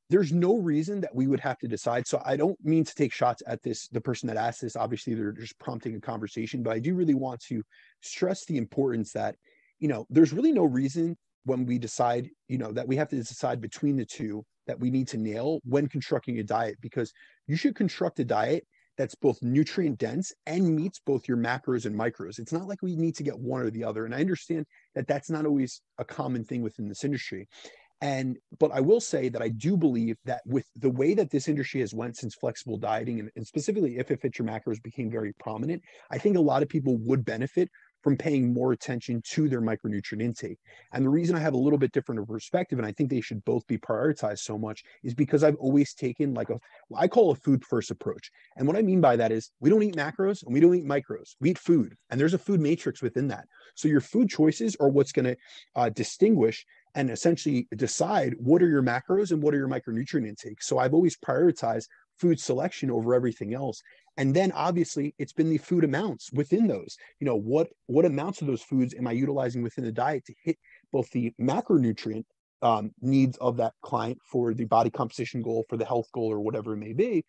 there's no reason that we would have to decide. So I don't mean to take shots at the person that asked this. Obviously, they're just prompting a conversation, but I do really want to stress the importance that, there's really no reason when we decide, that we have to decide between the two that we need to nail when constructing a diet, because you should construct a diet that's both nutrient dense and meets both your macros and micros. It's not like we need to get one or the other. And I understand that that's not always a common thing within this industry. But I will say that I do believe that with the way that this industry has went since flexible dieting, and specifically if it fits your macros became very prominent, I think a lot of people would benefit from paying more attention to their micronutrient intake. And the reason I have a little bit different of perspective, and I think they should both be prioritized so much, is because I've always taken what I call a food first approach. And what I mean by that is we don't eat macros and we don't eat micros. We eat food, and there's a food matrix within that. So your food choices are what's going to distinguish and essentially decide what are your macros and what are your micronutrient intakes. So I've always prioritized food selection over everything else. And then obviously it's been the food amounts within those, what amounts of those foods am I utilizing within the diet to hit both the macronutrient needs of that client for the body composition goal, for the health goal, or whatever it may be.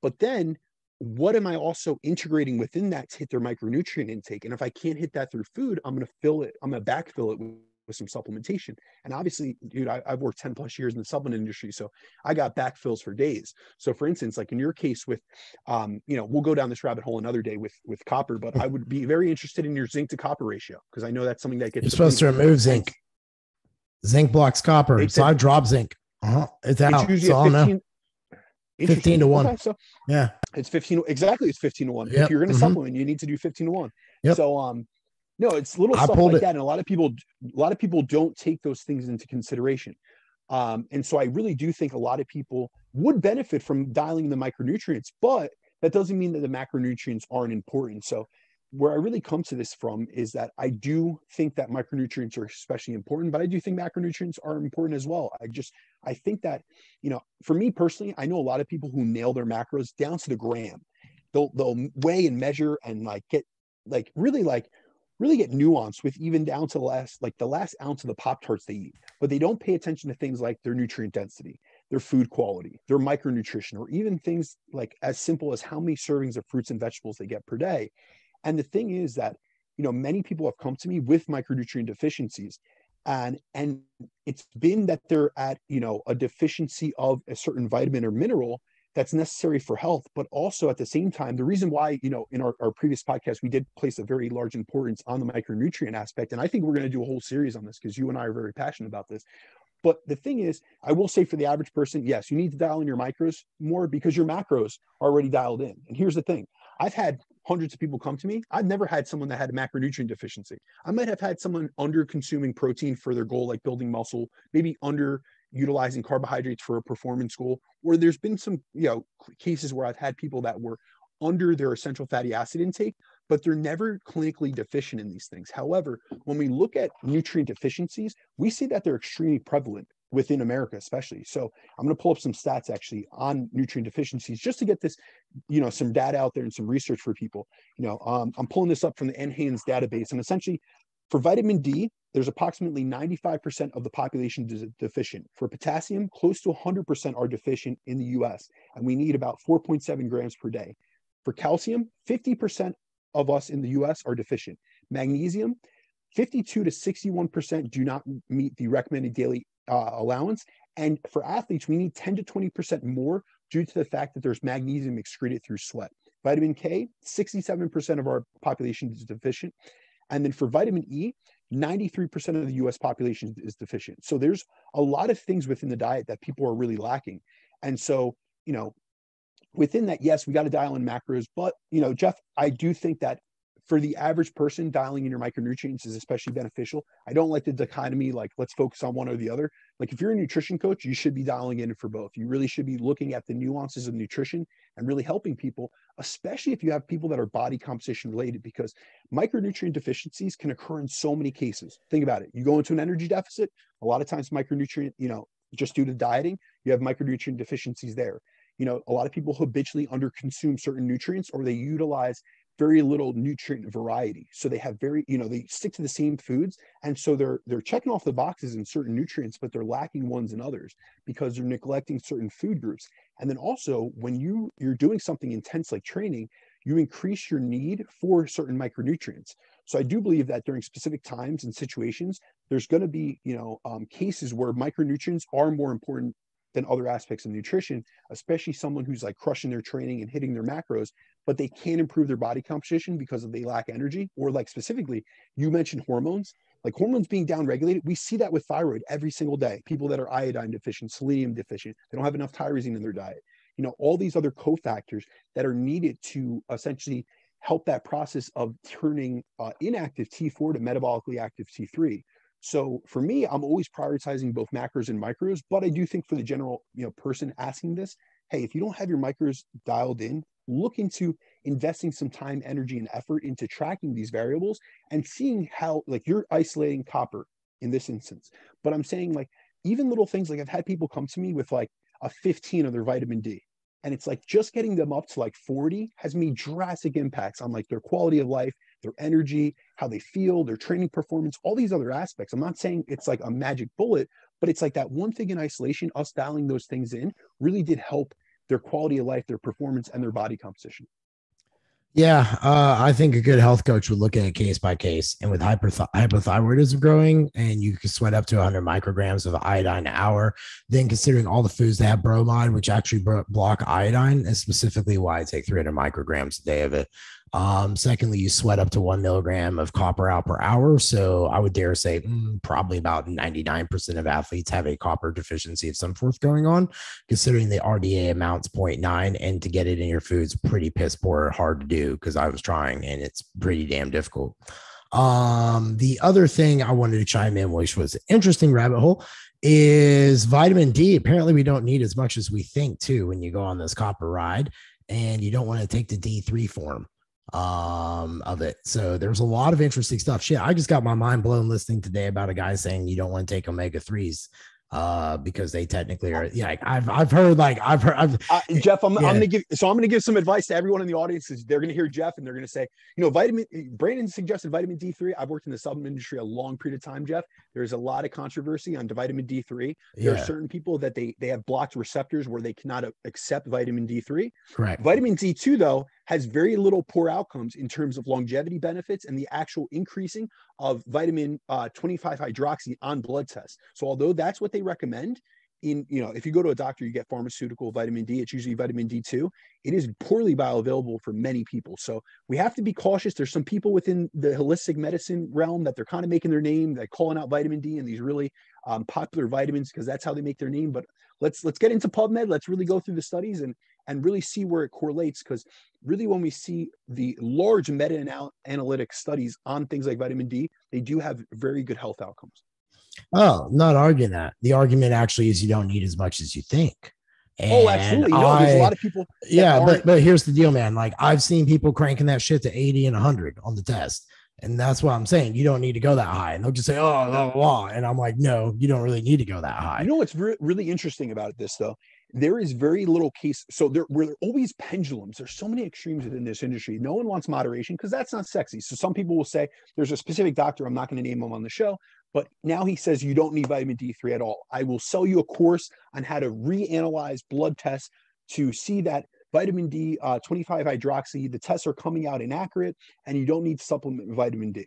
But then what am I also integrating within that to hit their micronutrient intake? And if I can't hit that through food, I'm going to backfill it with some supplementation. And obviously, dude, I've worked 10 plus years in the supplement industry, so I got backfills for days. So for instance, like in your case with, we'll go down this rabbit hole another day with copper, but I would be very interested in your zinc to copper ratio, because I know that's something that gets— You're supposed to remove zinc. Zinc blocks copper. So I drop zinc. It's out. It's so 15 to 1. Okay, so yeah, it's 15. Exactly. It's 15 to 1. Yep. If you're going to supplement, you need to do 15 to 1. Yep. So, no, it's little stuff like that. And a lot of people don't take those things into consideration. And so I really do think a lot of people would benefit from dialing the micronutrients, but that doesn't mean that the macronutrients aren't important. So where I really come to this from is that I do think that micronutrients are especially important, but I do think macronutrients are important as well. I think that, for me personally, I know a lot of people who nail their macros down to the gram. They'll weigh and measure and really get nuanced with even down to the last ounce of the Pop-Tarts they eat, but they don't pay attention to things like their nutrient density, their food quality, their micronutrition, or even things like as simple as how many servings of fruits and vegetables they get per day. And the thing is that, many people have come to me with micronutrient deficiencies, and it's been that they're at, a deficiency of a certain vitamin or mineral that's necessary for health. But also at the same time, the reason why, in our previous podcast, we did place a very large importance on the micronutrient aspect. And I think we're going to do a whole series on this because you and I are very passionate about this. But the thing is, I will say for the average person, yes, you need to dial in your micros more because your macros are already dialed in. And here's the thing. I've had hundreds of people come to me. I've never had someone that had a macronutrient deficiency. I might have had someone under consuming protein for their goal, like building muscle, maybe under utilizing carbohydrates for a performance goal, or there's been some, cases where I've had people that were under their essential fatty acid intake, but they're never clinically deficient in these things. However, when we look at nutrient deficiencies, we see that they're extremely prevalent within America, especially. So I'm going to pull up some stats actually on nutrient deficiencies just to get this, some data out there and some research for people. I'm pulling this up from the NHANES database, and essentially for vitamin D, there's approximately 95% of the population deficient. For potassium, close to 100% are deficient in the US, and we need about 4.7 grams per day. For calcium, 50% of us in the US are deficient. Magnesium, 52 to 61% do not meet the recommended daily allowance. And for athletes, we need 10 to 20% more due to the fact that there's magnesium excreted through sweat. Vitamin K, 67% of our population is deficient. And then for vitamin E, 93% of the US population is deficient. So there's a lot of things within the diet that people are really lacking. And so, within that, yes, we got to dial in macros, but, Jeff, I do think that for the average person, dialing in your micronutrients is especially beneficial. I don't like the dichotomy, like let's focus on one or the other. Like if you're a nutrition coach, you should be dialing in for both. You really should be looking at the nuances of nutrition and really helping people, especially if you have people that are body composition related, because micronutrient deficiencies can occur in so many cases. Think about it. You go into an energy deficit, a lot of times micronutrient, just due to dieting, you have micronutrient deficiencies there. A lot of people habitually underconsume certain nutrients, or they utilize very little nutrient variety. So they have they stick to the same foods. And so they're checking off the boxes in certain nutrients, but they're lacking ones in others because they're neglecting certain food groups. And then also when you're doing something intense like training, you increase your need for certain micronutrients. So I do believe that during specific times and situations, there's going to be, cases where micronutrients are more important than other aspects of nutrition, especially someone who's like crushing their training and hitting their macros, but they can't improve their body composition because they lack energy. Or like specifically, you mentioned hormones, like hormones being downregulated. We see that with thyroid every single day. People that are iodine deficient, selenium deficient, they don't have enough tyrosine in their diet. All these other cofactors that are needed to essentially help that process of turning inactive T4 to metabolically active T3. So for me, I'm always prioritizing both macros and micros, but I do think for the general, person asking this, hey, if you don't have your micros dialed in, look into investing some time, energy, and effort into tracking these variables and seeing how, like, you're isolating copper in this instance. But I'm saying, like, even little things, like I've had people come to me with like a 15 of their vitamin D. And it's like just getting them up to like 40 has made drastic impacts on like their quality of life, their energy, how they feel, their training performance, all these other aspects. I'm not saying it's like a magic bullet, but it's like that one thing in isolation, us dialing those things in really did help their quality of life, their performance, and their body composition. Yeah, I think a good health coach would look at it case by case. And with hypothyroidism growing, and you can sweat up to 100 micrograms of iodine an hour, then considering all the foods that have bromide, which actually block iodine, is specifically why I take 300 micrograms a day of it. Secondly, you sweat up to 1 milligram of copper out per hour. So I would dare say probably about 99% of athletes have a copper deficiency of some sort going on, considering the RDA amount's 0.9, and to get it in your food's pretty piss poor, hard to do, because I was trying and it's pretty damn difficult. The other thing I wanted to chime in, which was an interesting rabbit hole, is vitamin D. Apparently, we don't need as much as we think too when you go on this copper ride, and you don't want to take the D3 form of it. So there's a lot of interesting stuff. Shit, I just got my mind blown listening today about a guy saying you don't want to take omega-3s because they technically are. Yeah, I've heard Jeff, I'm gonna give some advice to everyone in the audience. They're gonna hear Jeff and they're gonna say, Brandon suggested vitamin D3. I've worked in the supplement industry a long period of time, Jeff. There's a lot of controversy on vitamin D3. There are certain people that they have blocked receptors where they cannot accept vitamin D3. Correct. Vitamin D2 though has very little poor outcomes in terms of longevity benefits and the actual increasing of vitamin 25 hydroxy on blood tests. So although that's what they recommend, if you go to a doctor, you get pharmaceutical vitamin D, it's usually vitamin D2. It is poorly bioavailable for many people. So we have to be cautious. There's some people within the holistic medicine realm that they're kind of making their name, they're calling out vitamin D and these really popular vitamins because that's how they make their name. But let's get into PubMed. Let's really go through the studies and really see where it correlates, because really when we see the large meta-analytic studies on things like vitamin D, they do have very good health outcomes. Oh, not arguing that. The argument actually is you don't need as much as you think. And absolutely. No, there's a lot of people. Yeah, but here's the deal, man. Like I've seen people cranking that shit to 80 and 100 on the test. And that's what I'm saying. You don't need to go that high. And they'll just say, oh, blah, blah, blah. And I'm like, no, you don't really need to go that high. You know what's really interesting about this, though? There is very little case. So there were always pendulums. There's so many extremes within this industry. No one wants moderation because that's not sexy. So some people will say there's a specific doctor. I'm not going to name him on the show, but now he says you don't need vitamin D3 at all. I will sell you a course on how to reanalyze blood tests to see that vitamin D 25 hydroxy, the tests are coming out inaccurate and you don't need to supplement vitamin D.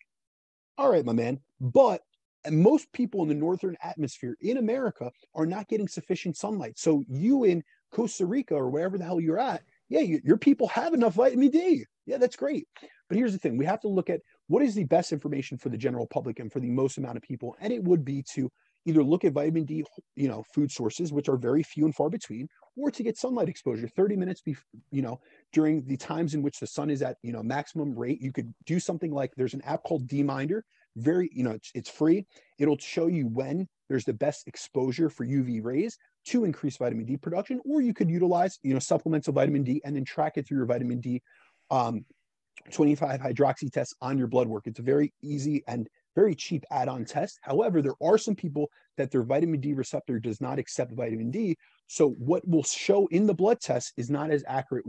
All right, my man. But most people in the northern hemisphere in America are not getting sufficient sunlight. So you in Costa Rica or wherever the hell you're at, yeah, your people have enough vitamin D. Yeah, that's great. But here's the thing. We have to look at what is the best information for the general public and for the most amount of people. And it would be to either look at vitamin D, food sources, which are very few and far between, or to get sunlight exposure 30 minutes, during the times in which the sun is at, maximum rate. You could do something like there's an app called D-Minder. It's free. It'll show you when there's the best exposure for UV rays to increase vitamin D production, or you could utilize, supplemental vitamin D and then track it through your vitamin D 25 hydroxy test on your blood work. It's a very easy and very cheap add-on test. However, there are some people that their vitamin D receptor does not accept vitamin D. So what will show in the blood test is not as accurate,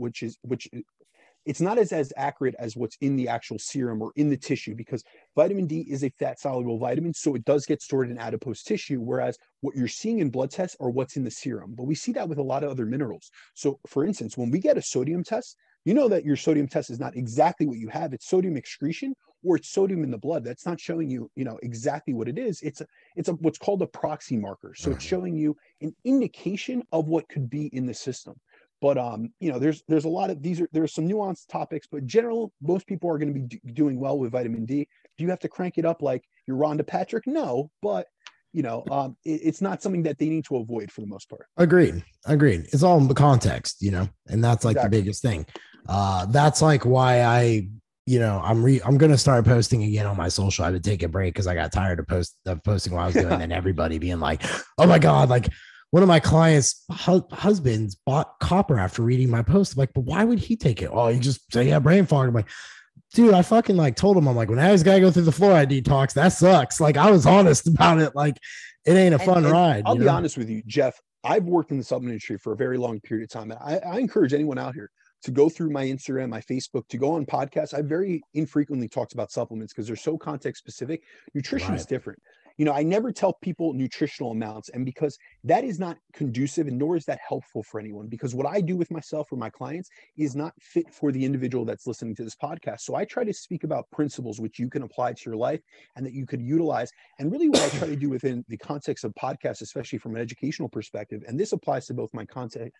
it's not as accurate as what's in the actual serum or in the tissue, because vitamin D is a fat soluble vitamin. So it does get stored in adipose tissue, whereas what you're seeing in blood tests are what's in the serum. But we see that with a lot of other minerals. So for instance, when we get a sodium test, you know that your sodium test is not exactly what you have. It's sodium excretion or it's sodium in the blood. That's not showing you, exactly what it is. It's what's called a proxy marker. So it's showing you an indication of what could be in the system. But there's a lot of there's some nuanced topics, but in general, most people are going to be doing well with vitamin D. Do you have to crank it up like you're Rhonda Patrick? No, but it's not something that they need to avoid for the most part. Agreed. It's all in the context, and that's like exactly the biggest thing. That's like why I'm going to start posting again on my social. I had to take a break because I got tired of posting what I was doing and everybody being like, oh my God, like one of my clients' husbands bought copper after reading my post. I'm like, but why would he take it? Oh, you just say, yeah, brain fog. I'm like, dude, I fucking told him, I'm like, when I was got to go through the fluoride detox, that sucks. Like I was honest about it. Like it ain't a fun ride. I'll be honest with you, Jeff. I've worked in the supplement industry for a very long period of time. And I encourage anyone out here to go through my Instagram, my Facebook, to go on podcasts. I very infrequently talked about supplements because they're so context specific. Nutrition is different. I never tell people nutritional amounts, and because that is not conducive and nor is that helpful for anyone, because what I do with myself or my clients is not fit for the individual that's listening to this podcast. So I try to speak about principles which you can apply to your life and that you could utilize. And really what I try to do within the context of podcasts, especially from an educational perspective, and this applies to both my content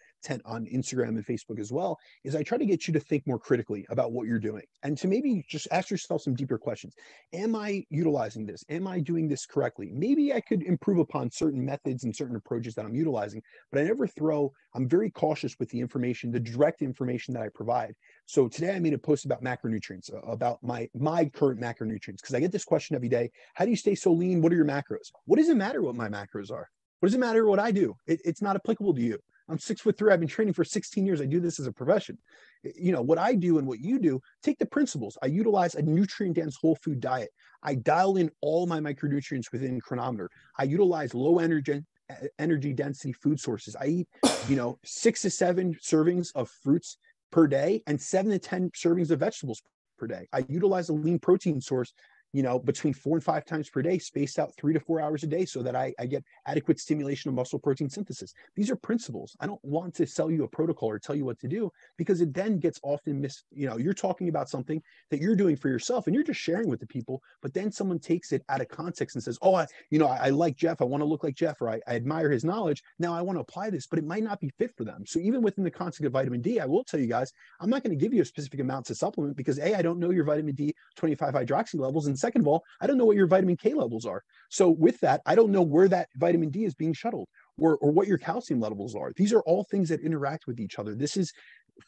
on Instagram and Facebook as well, is I try to get you to think more critically about what you're doing and to maybe just ask yourself some deeper questions. Am I utilizing this? Am I doing this correctly? Maybe I could improve upon certain methods and certain approaches that I'm utilizing, but I'm very cautious with the information, the direct information that I provide. So today I made a post about macronutrients, about my current macronutrients, because I get this question every day. How do you stay so lean? What are your macros? What does it matter what my macros are? What does it matter what I do? It's not applicable to you. I'm 6'3". I've been training for 16 years. I do this as a profession. What I do and what you do, take the principles. I utilize a nutrient-dense whole food diet. I dial in all my micronutrients within chronometer. I utilize low energy density food sources. I eat, 6 to 7 servings of fruits per day and 7 to 10 servings of vegetables per day. I utilize a lean protein source, between 4 and 5 times per day, spaced out 3 to 4 hours a day, so that I get adequate stimulation of muscle protein synthesis. These are principles. I don't want to sell you a protocol or tell you what to do, because it then gets often you're talking about something that you're doing for yourself and you're just sharing with the people, but then someone takes it out of context and says, oh, I like Jeff. I want to look like Jeff, or I admire his knowledge. Now I want to apply this, but it might not be fit for them. So even within the concept of vitamin D, I will tell you guys, I'm not going to give you a specific amount to supplement, because A, I don't know your vitamin D 25 hydroxy levels. And second of all, I don't know what your vitamin K levels are. So with that, I don't know where that vitamin D is being shuttled, or what your calcium levels are. These are all things that interact with each other.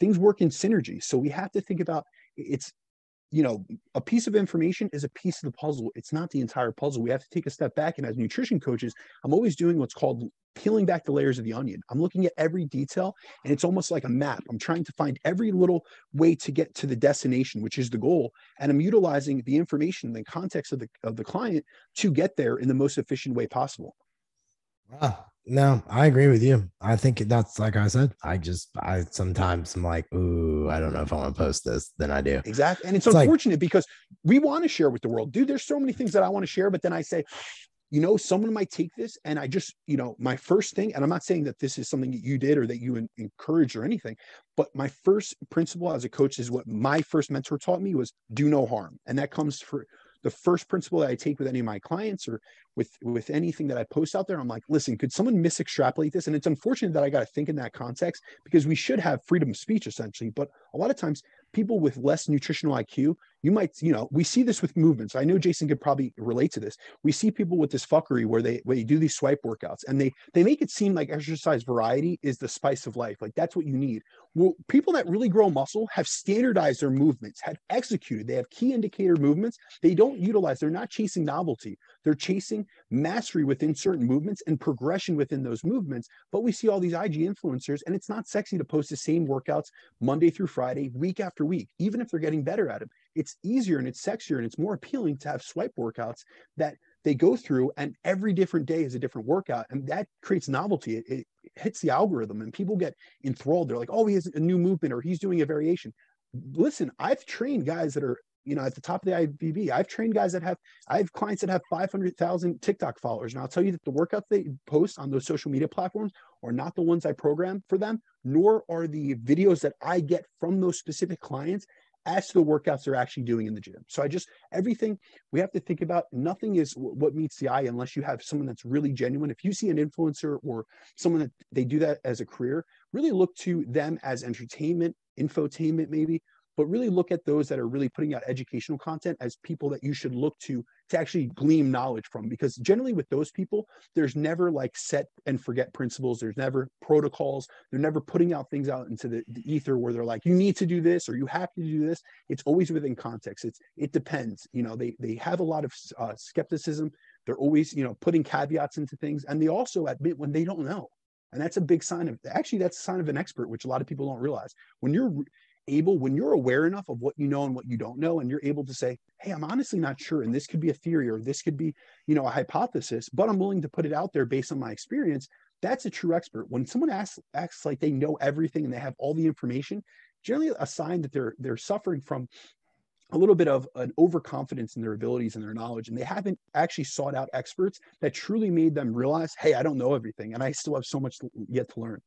Things work in synergy. So we have to think about a piece of information is a piece of the puzzle. It's not the entire puzzle. We have to take a step back. And as nutrition coaches, I'm always doing what's called peeling back the layers of the onion. I'm looking at every detail, and it's almost like a map. I'm trying to find every little way to get to the destination, which is the goal. And I'm utilizing the information, the context of the client to get there in the most efficient way possible. No, I agree with you. I think that's, like I said, I sometimes I'm like, ooh, I don't know if I want to post this. Then I do. Exactly. And it's unfortunate, because we want to share with the world. Dude, there's so many things that I want to share, but then I say, someone might take this, and I just, my first thing, and I'm not saying that this is something that you did or that you encouraged or anything, but my first principle as a coach is what my first mentor taught me was do no harm. And that comes for the first principle that I take with any of my clients, or with anything that I post out there. I'm like, listen, could someone misextrapolate this? And it's unfortunate that I got to think in that context, because we should have freedom of speech essentially. But a lot of times people with less nutritional IQ, you might, we see this with movements. I know Jason could probably relate to this. We see people with this fuckery where they do these swipe workouts, and they make it seem like exercise variety is the spice of life. Like that's what you need. Well, people that really grow muscle have standardized their movements, have executed. They have key indicator movements. They don't utilize, they're not chasing novelty. They're chasing mastery within certain movements and progression within those movements. But we see all these IG influencers, and it's not sexy to post the same workouts Monday through Friday, week after week, even if they're getting better at them. It's easier and it's sexier and it's more appealing to have swipe workouts that they go through, and every different day is a different workout. And that creates novelty. It hits the algorithm, and people get enthralled. They're like, oh, he has a new movement, or he's doing a variation. Listen, I've trained guys that are, at the top of the IFBB. I have clients that have 500,000 TikTok followers. And I'll tell you that the workouts they post on those social media platforms are not the ones I program for them, nor are the videos that I get from those specific clients as to the workouts they're actually doing in the gym. So everything we have to think about, nothing is what meets the eye unless you have someone that's really genuine. If you see an influencer or someone that they do that as a career, really look to them as entertainment, infotainment maybe, but really look at those that are really putting out educational content as people that you should look to actually glean knowledge from. Because generally with those people, there's never like set and forget principles. There's never protocols. They're never putting out things out into the ether where they're like, you need to do this or you have to do this. It's always within context. It depends. They have a lot of skepticism. They're always, putting caveats into things. And they also admit when they don't know. And that's a big sign of, actually, that's a sign of an expert, which a lot of people don't realize. When you're aware enough of what you know and what you don't know, and you're able to say, hey, I'm honestly not sure, and this could be a theory, or this could be, a hypothesis, but I'm willing to put it out there based on my experience, that's a true expert. When someone acts like they know everything and they have all the information, generally a sign that they're suffering from a little bit of an overconfidence in their abilities and their knowledge, and they haven't actually sought out experts that truly made them realize, hey, I don't know everything, and I still have so much yet to learn.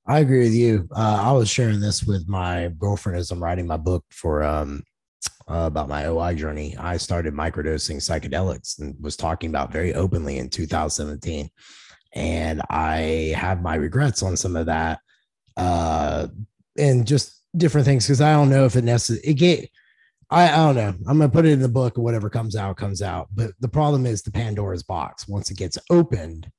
I agree with you. I was sharing this with my girlfriend as I'm writing my book for about my OI journey. I started microdosing psychedelics and was talking about very openly in 2017. And I have my regrets on some of that and just different things, because I don't know if it necessarily, I don't know. I'm going to put it in the book, or whatever comes out. But the problem is the Pandora's box. Once it gets opened,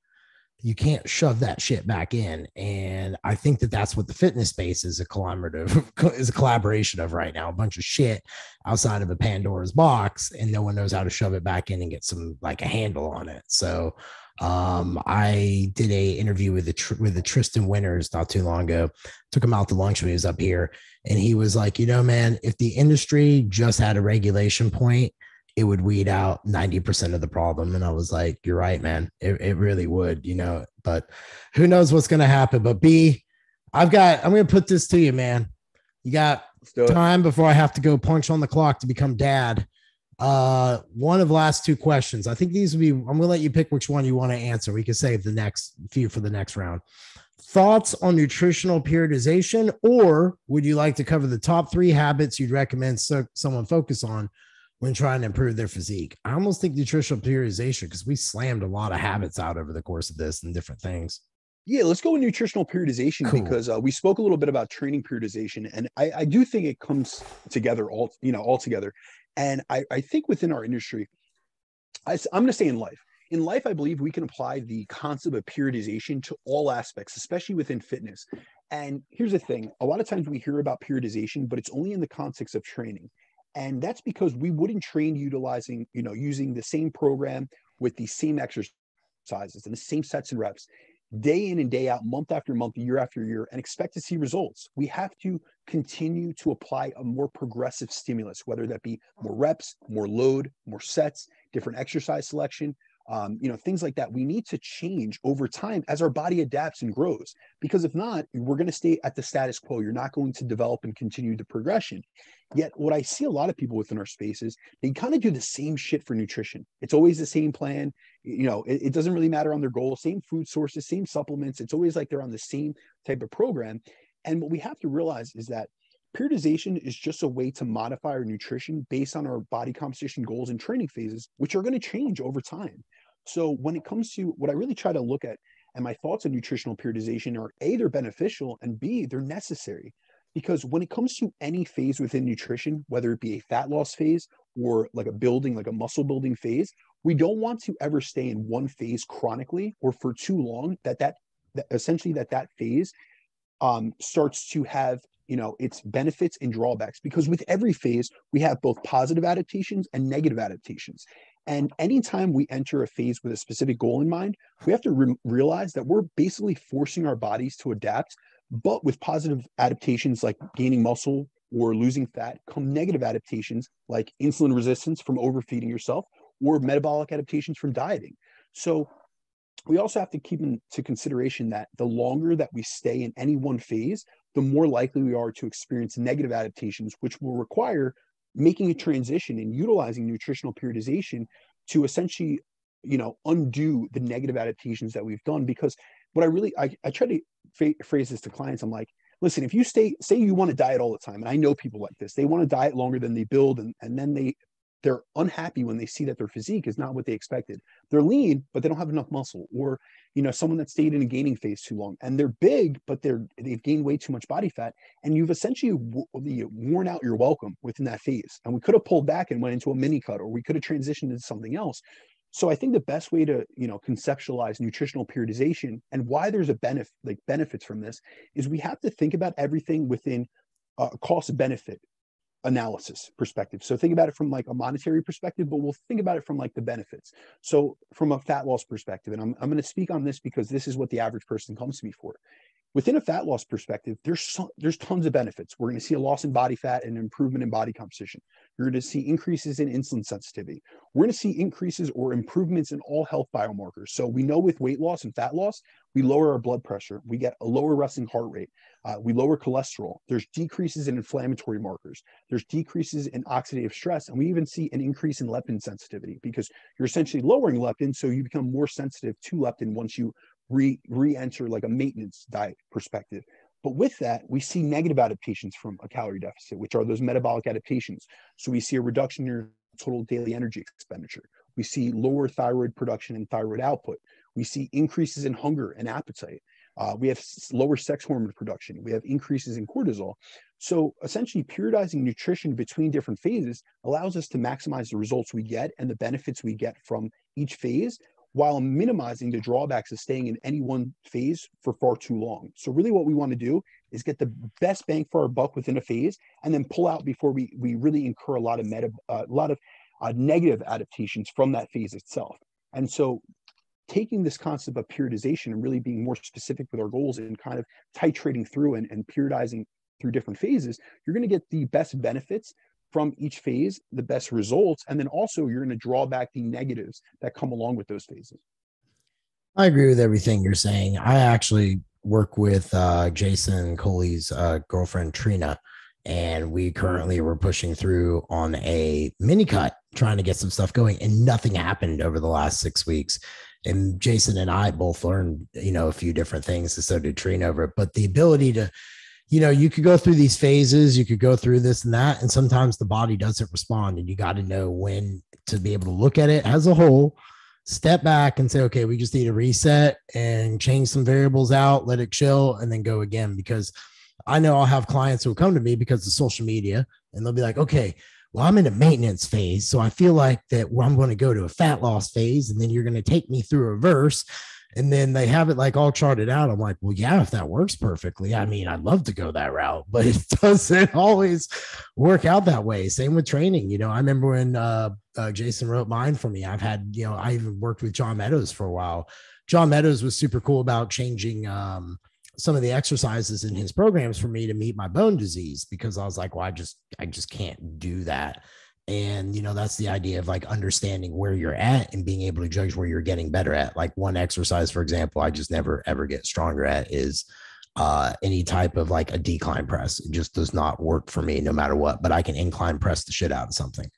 you can't shove that shit back in. And I think that that's what the fitness space is a collaboration of right now, a bunch of shit outside of a Pandora's box, and no one knows how to shove it back in and get some, like, a handle on it. So I did a interview with the Tristan Winters not too long ago. Took him out to lunch when he was up here, and he was like, man, if the industry just had a regulation point, it would weed out 90% of the problem. And I was like, you're right, man. It really would, but who knows what's going to happen. But I'm going to put this to you, man. You got time before I have to go punch on the clock to become dad. One of the last two questions. I think these will be, I'm going to let you pick which one you want to answer. We can save the next few for the next round. Thoughts on nutritional periodization, or would you like to cover the top 3 habits you'd recommend someone focus on when trying to improve their physique? I almost think nutritional periodization, because we slammed a lot of habits out over the course of this and different things. Yeah, let's go with nutritional periodization, cool. Because we spoke a little bit about training periodization, and I do think it comes together all together. And I think within our industry, I'm going to say in life, I believe we can apply the concept of periodization to all aspects, especially within fitness. And here's the thing. A lot of times we hear about periodization, but it's only in the context of training. And that's because we wouldn't train utilizing, using the same program with the same exercises and the same sets and reps, day in and day out, month after month, year after year, and expect to see results. We have to continue to apply a more progressive stimulus, whether that be more reps, more load, more sets, different exercise selection, things like that. We need to change over time as our body adapts and grows, because if not, we're going to stay at the status quo. You're not going to develop and continue the progression. Yet what I see a lot of people within our spaces, they kind of do the same shit for nutrition. It's always the same plan. It doesn't really matter on their goals, same food sources, same supplements. It's always like they're on the same type of program. And what we have to realize is that periodization is just a way to modify our nutrition based on our body composition goals and training phases, which are going to change over time. So when it comes to what I really try to look at, and my thoughts on nutritional periodization are A, they're beneficial, and B, they're necessary. Because when it comes to any phase within nutrition, whether it be a fat loss phase or like a muscle building phase, we don't want to ever stay in one phase chronically or for too long that phase starts to have its benefits and drawbacks. Because with every phase, we have both positive adaptations and negative adaptations. And anytime we enter a phase with a specific goal in mind, we have to realize that we're basically forcing our bodies to adapt. But with positive adaptations like gaining muscle or losing fat come negative adaptations like insulin resistance from overfeeding yourself or metabolic adaptations from dieting. So we also have to keep into consideration that the longer that we stay in any one phase, the more likely we are to experience negative adaptations, which will require making a transition and utilizing nutritional periodization to essentially, undo the negative adaptations that we've done. Because what I try to phrase this to clients. I'm like, listen, if you say you want to diet all the time, and I know people like this, they want to diet longer than they build, and then they're unhappy when they see that their physique is not what they expected. They're lean, but they don't have enough muscle. Or, someone that stayed in a gaining phase too long, and they're big, but they've gained way too much body fat, and you've essentially worn out your welcome within that phase. And we could have pulled back and went into a mini cut, or we could have transitioned into something else. So I think the best way to, conceptualize nutritional periodization and why there's benefits from this is we have to think about everything within a cost benefit analysis perspective. So think about it from like a monetary perspective, but we'll think about it from like the benefits. So from a fat loss perspective, and I'm going to speak on this because this is what the average person comes to me for. Within a fat loss perspective, there's tons of benefits. We're going to see a loss in body fat and an improvement in body composition. You're going to see increases in insulin sensitivity. We're going to see increases or improvements in all health biomarkers. So we know with weight loss and fat loss, we lower our blood pressure. We get a lower resting heart rate. We lower cholesterol. There's decreases in inflammatory markers. There's decreases in oxidative stress. And we even see an increase in leptin sensitivity because you're essentially lowering leptin. So you become more sensitive to leptin once you re-enter like a maintenance diet perspective. But with that, we see negative adaptations from a calorie deficit, which are those metabolic adaptations. So we see a reduction in your total daily energy expenditure. We see lower thyroid production and thyroid output. We see increases in hunger and appetite. We have lower sex hormone production. We have increases in cortisol. So essentially periodizing nutrition between different phases allows us to maximize the results we get and the benefits we get from each phase, while minimizing the drawbacks of staying in any one phase for far too long. So really what we want to do is get the best bang for our buck within a phase and then pull out before we really incur a lot of negative adaptations from that phase itself. And so taking this concept of periodization and really being more specific with our goals and kind of titrating through and periodizing through different phases, you're going to get the best benefits from each phase, the best results, and then also you're going to draw back the negatives that come along with those phases. I agree with everything you're saying. I actually work with Jason Coley's girlfriend, Trina, and we currently were pushing through on a mini cut, trying to get some stuff going, and nothing happened over the last 6 weeks. And Jason and I both learned, a few different things, and so did Trina over it. But the ability to, you could go through these phases, you could go through this and that, and sometimes the body doesn't respond, and you got to know when to be able to look at it as a whole, step back and say, okay, we just need to reset and change some variables out, let it chill, and then go again. Because I know I'll have clients who will come to me because of social media, and they'll be like, okay, well, I'm in a maintenance phase, so I feel like that I'm going to go to a fat loss phase, and then you're going to take me through a reverse. And then they have it like all charted out. I'm like, well, yeah, if that works perfectly, I mean, I'd love to go that route, but it doesn't always work out that way. Same with training. I remember when Jason wrote mine for me, I've had, I even worked with John Meadows for a while. John Meadows was super cool about changing some of the exercises in his programs for me to meet my bone disease, because I was like, well, I just can't do that. And, that's the idea of like understanding where you're at and being able to judge where you're getting better at. Like one exercise, for example, I just never, ever get stronger at is any type of like a decline press. It just does not work for me no matter what, but I can incline press the shit out of something.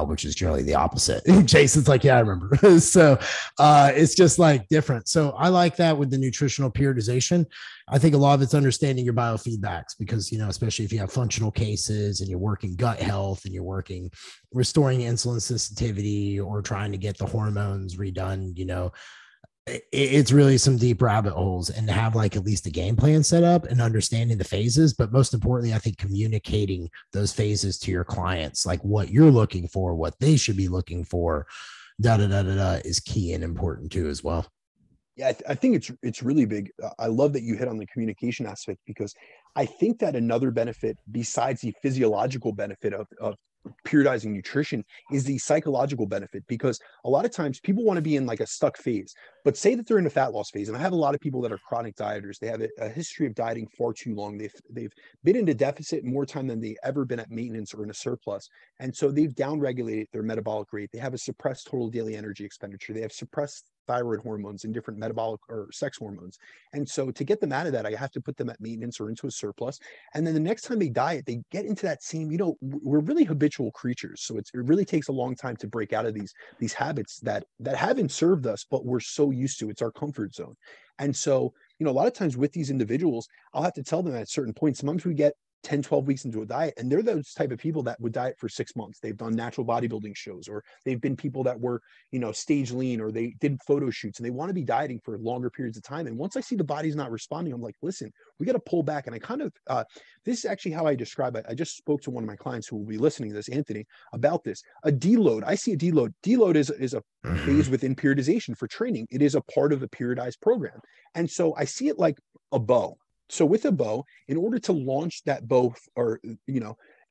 Which is generally the opposite. Jason's like, yeah, I remember. So it's just like different. So I like that with the nutritional periodization. I think a lot of it's understanding your biofeedbacks, because, especially if you have functional cases and you're working gut health and you're working restoring insulin sensitivity or trying to get the hormones redone, it's really some deep rabbit holes, and to have like at least a game plan set up and understanding the phases. But most importantly, I think communicating those phases to your clients, like what you're looking for, what they should be looking for, is key and important too, as well. Yeah, I think it's really big. I love that you hit on the communication aspect, because I think that another benefit besides the physiological benefit of periodizing nutrition is the psychological benefit, because a lot of times people want to be in like a stuck phase, but say that they're in a fat loss phase. And I have a lot of people that are chronic dieters. They have a history of dieting far too long. They've been into deficit more time than they've ever been at maintenance or in a surplus. And so they've downregulated their metabolic rate. They have a suppressed total daily energy expenditure. They have suppressed thyroid hormones and different metabolic or sex hormones. And so to get them out of that, I have to put them at maintenance or into a surplus. And then the next time they diet, they get into that same, we're really habitual creatures. So it really takes a long time to break out of these habits that haven't served us, but we're so used to. It's our comfort zone. And so, a lot of times with these individuals, I'll have to tell them at certain points, sometimes we get 10, 12 weeks into a diet, and they're those type of people that would diet for 6 months. They've done natural bodybuilding shows, or they've been people that were, stage lean, or they did photo shoots, and they want to be dieting for longer periods of time. And once I see the body's not responding, I'm like, listen, we got to pull back. And I kind of, this is actually how I describe it. I just spoke to one of my clients who will be listening to this, Anthony, about this. A deload. I see a deload. Deload is a phase within periodization for training. It is a part of a periodized program. And so I see it like a bow. So with a bow, in order to launch that bow or,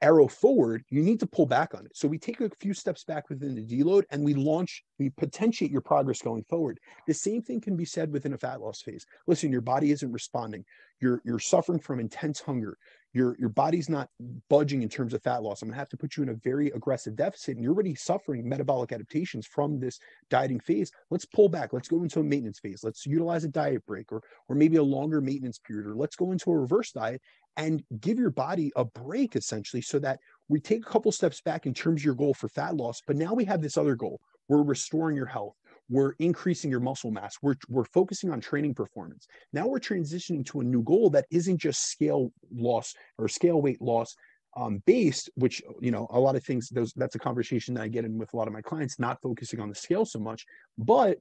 arrow forward, you need to pull back on it. So we take a few steps back within the deload, and we potentiate your progress going forward. The same thing can be said within a fat loss phase. Listen, your body isn't responding. You're suffering from intense hunger. Your body's not budging in terms of fat loss. I'm gonna have to put you in a very aggressive deficit, and you're already suffering metabolic adaptations from this dieting phase. Let's pull back. Let's go into a maintenance phase. Let's utilize a diet break, or maybe a longer maintenance period, or let's go into a reverse diet and give your body a break, essentially, so that we take a couple steps back in terms of your goal for fat loss. But now we have this other goal. We're restoring your health. We're increasing your muscle mass. We're focusing on training performance. Now we're transitioning to a new goal that isn't just scale loss or scale weight loss based, which, a lot of things, that's a conversation that I get in with a lot of my clients, not focusing on the scale so much, but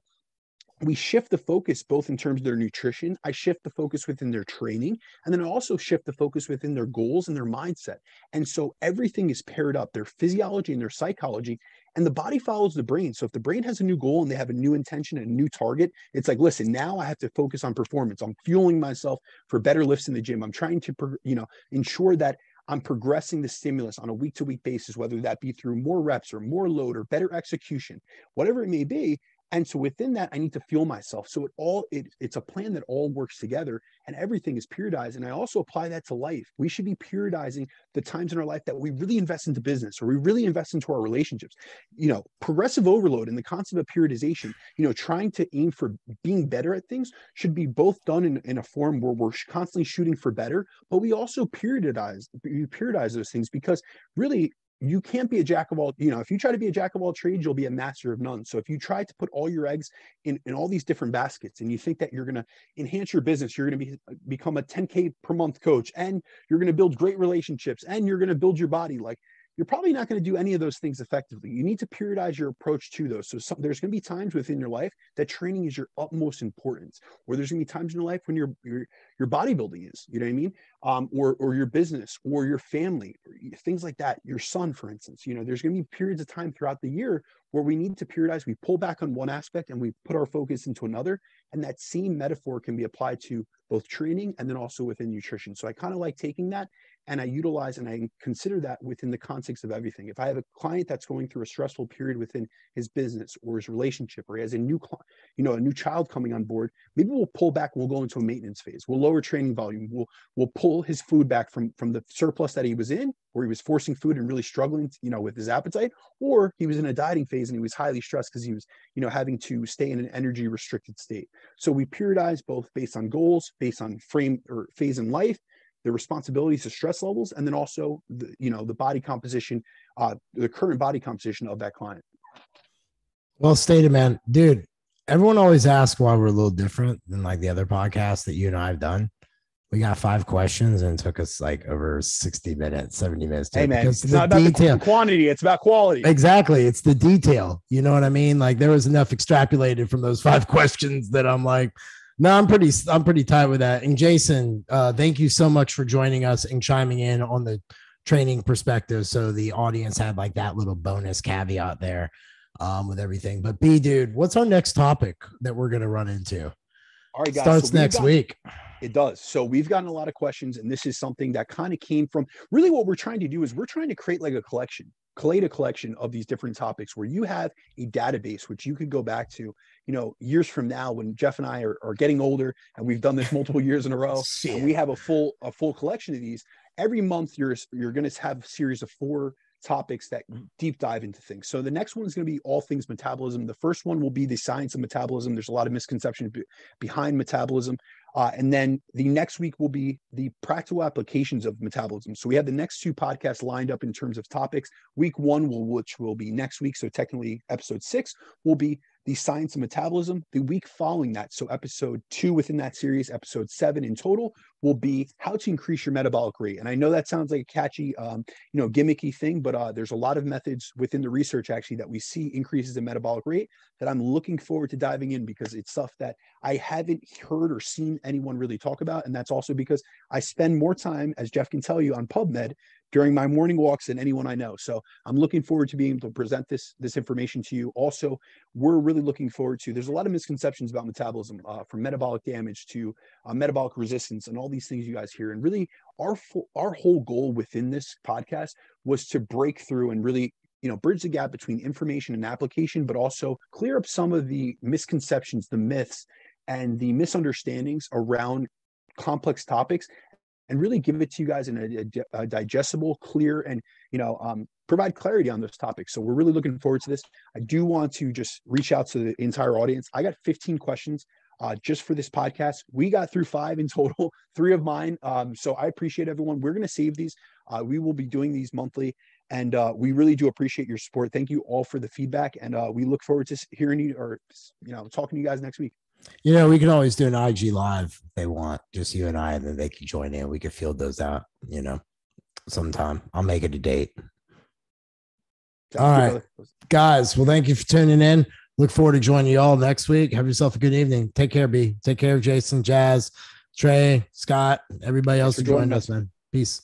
we shift the focus both in terms of their nutrition. I shift the focus within their training, and then I also shift the focus within their goals and their mindset. And so everything is paired up, their physiology and their psychology, and the body follows the brain. So if the brain has a new goal and they have a new intention and a new target, it's like, listen, now I have to focus on performance. I'm fueling myself for better lifts in the gym. I'm trying to, ensure that I'm progressing the stimulus on a week-to-week basis, whether that be through more reps or more load or better execution, whatever it may be. And so within that, I need to fuel myself. So it's a plan that all works together, and everything is periodized. And I also apply that to life. We should be periodizing the times in our life that we really invest into business, or we really invest into our relationships. Progressive overload and the concept of periodization, trying to aim for being better at things should be both done in a form where we're constantly shooting for better, but we also periodize those things, because really, you can't be a jack of all, if you try to be a jack of all trades, you'll be a master of none. So if you try to put all your eggs in all these different baskets, and you think that you're going to enhance your business, you're going to become a 10K per month coach, and you're going to build great relationships, and you're going to build your body, like, you're probably not going to do any of those things effectively. You need to periodize your approach to those. So there's going to be times within your life that training is your utmost importance, or there's going to be times in your life when your bodybuilding is, you know what I mean? Or your business, or your family, or things like that. Your son, for instance, there's going to be periods of time throughout the year where we need to periodize. We pull back on one aspect and we put our focus into another. And that same metaphor can be applied to both training and then also within nutrition. So I kind of like taking that, and I utilize and I consider that within the context of everything. If I have a client that's going through a stressful period within his business or his relationship, or he has a new child coming on board, maybe we'll pull back. We'll go into a maintenance phase. We'll lower training volume. We'll pull his food back from the surplus that he was in, where he was forcing food and really struggling, with his appetite, or he was in a dieting phase and he was highly stressed because he was, having to stay in an energy restricted state. So we periodize both based on goals, based on frame or phase in life, the responsibilities, the stress levels, and then also the body composition, the current body composition of that client. Well stated, man. Dude, everyone always asks why we're a little different than like the other podcasts that you and I have done. We got 5 questions and it took us like over 60 minutes, 70 minutes. Hey, man, it's not about the quantity, it's about quality. Exactly. It's the detail. You know what I mean? Like, there was enough extrapolated from those 5 questions that I'm like, no, I'm pretty tight with that. And Jason, thank you so much for joining us and chiming in on the training perspective. So the audience had like that little bonus caveat there with everything. But B, dude, what's our next topic that we're going to run into? All right, guys. Starts next week. It does. So we've gotten a lot of questions, and this is something that kind of came from really what we're trying to do is we're trying to create like a collection of these different topics where you have a database, which you could go back to, years from now when Jeff and I are getting older and we've done this multiple years in a row, and we have a full collection of these. Every month you're going to have a series of 4 topics that deep dive into things. So the next one is going to be all things metabolism. The first one will be the science of metabolism. There's a lot of misconceptions behind metabolism. And then the next week will be the practical applications of metabolism. So we have the next 2 podcasts lined up in terms of topics. Week 1, which will be next week. So technically episode 6 will be the science of metabolism. The week following that, so episode 2 within that series, episode 7 in total, will be how to increase your metabolic rate. And I know that sounds like a catchy, gimmicky thing, but there's a lot of methods within the research actually that we see increases in metabolic rate that I'm looking forward to diving in, because it's stuff that I haven't heard or seen anyone really talk about. And that's also because I spend more time, as Jeff can tell you, on PubMed during my morning walks than anyone I know. So I'm looking forward to being able to present this information to you. Also, we're really looking forward to, there's a lot of misconceptions about metabolism, from metabolic damage to metabolic resistance and all these things you guys hear. And really our whole goal within this podcast was to break through and really, bridge the gap between information and application, but also clear up some of the misconceptions, the myths, and the misunderstandings around complex topics, and really give it to you guys in a digestible, clear, and provide clarity on those topics. So we're really looking forward to this. I do want to just reach out to the entire audience. I got 15 questions just for this podcast. We got through 5 in total, 3 of mine. So I appreciate everyone. We're going to save these. We will be doing these monthly, and we really do appreciate your support. Thank you all for the feedback, and we look forward to hearing you, or talking to you guys next week. We can always do an IG live if they want, just you and I, and then they can join in. We could field those out, sometime. I'll make it a date. All right, guys. Well, thank you for tuning in. Look forward to joining you all next week. Have yourself a good evening. Take care, B. Take care of Jason, Jazz, Trey, Scott, everybody else for joining us, man. Peace.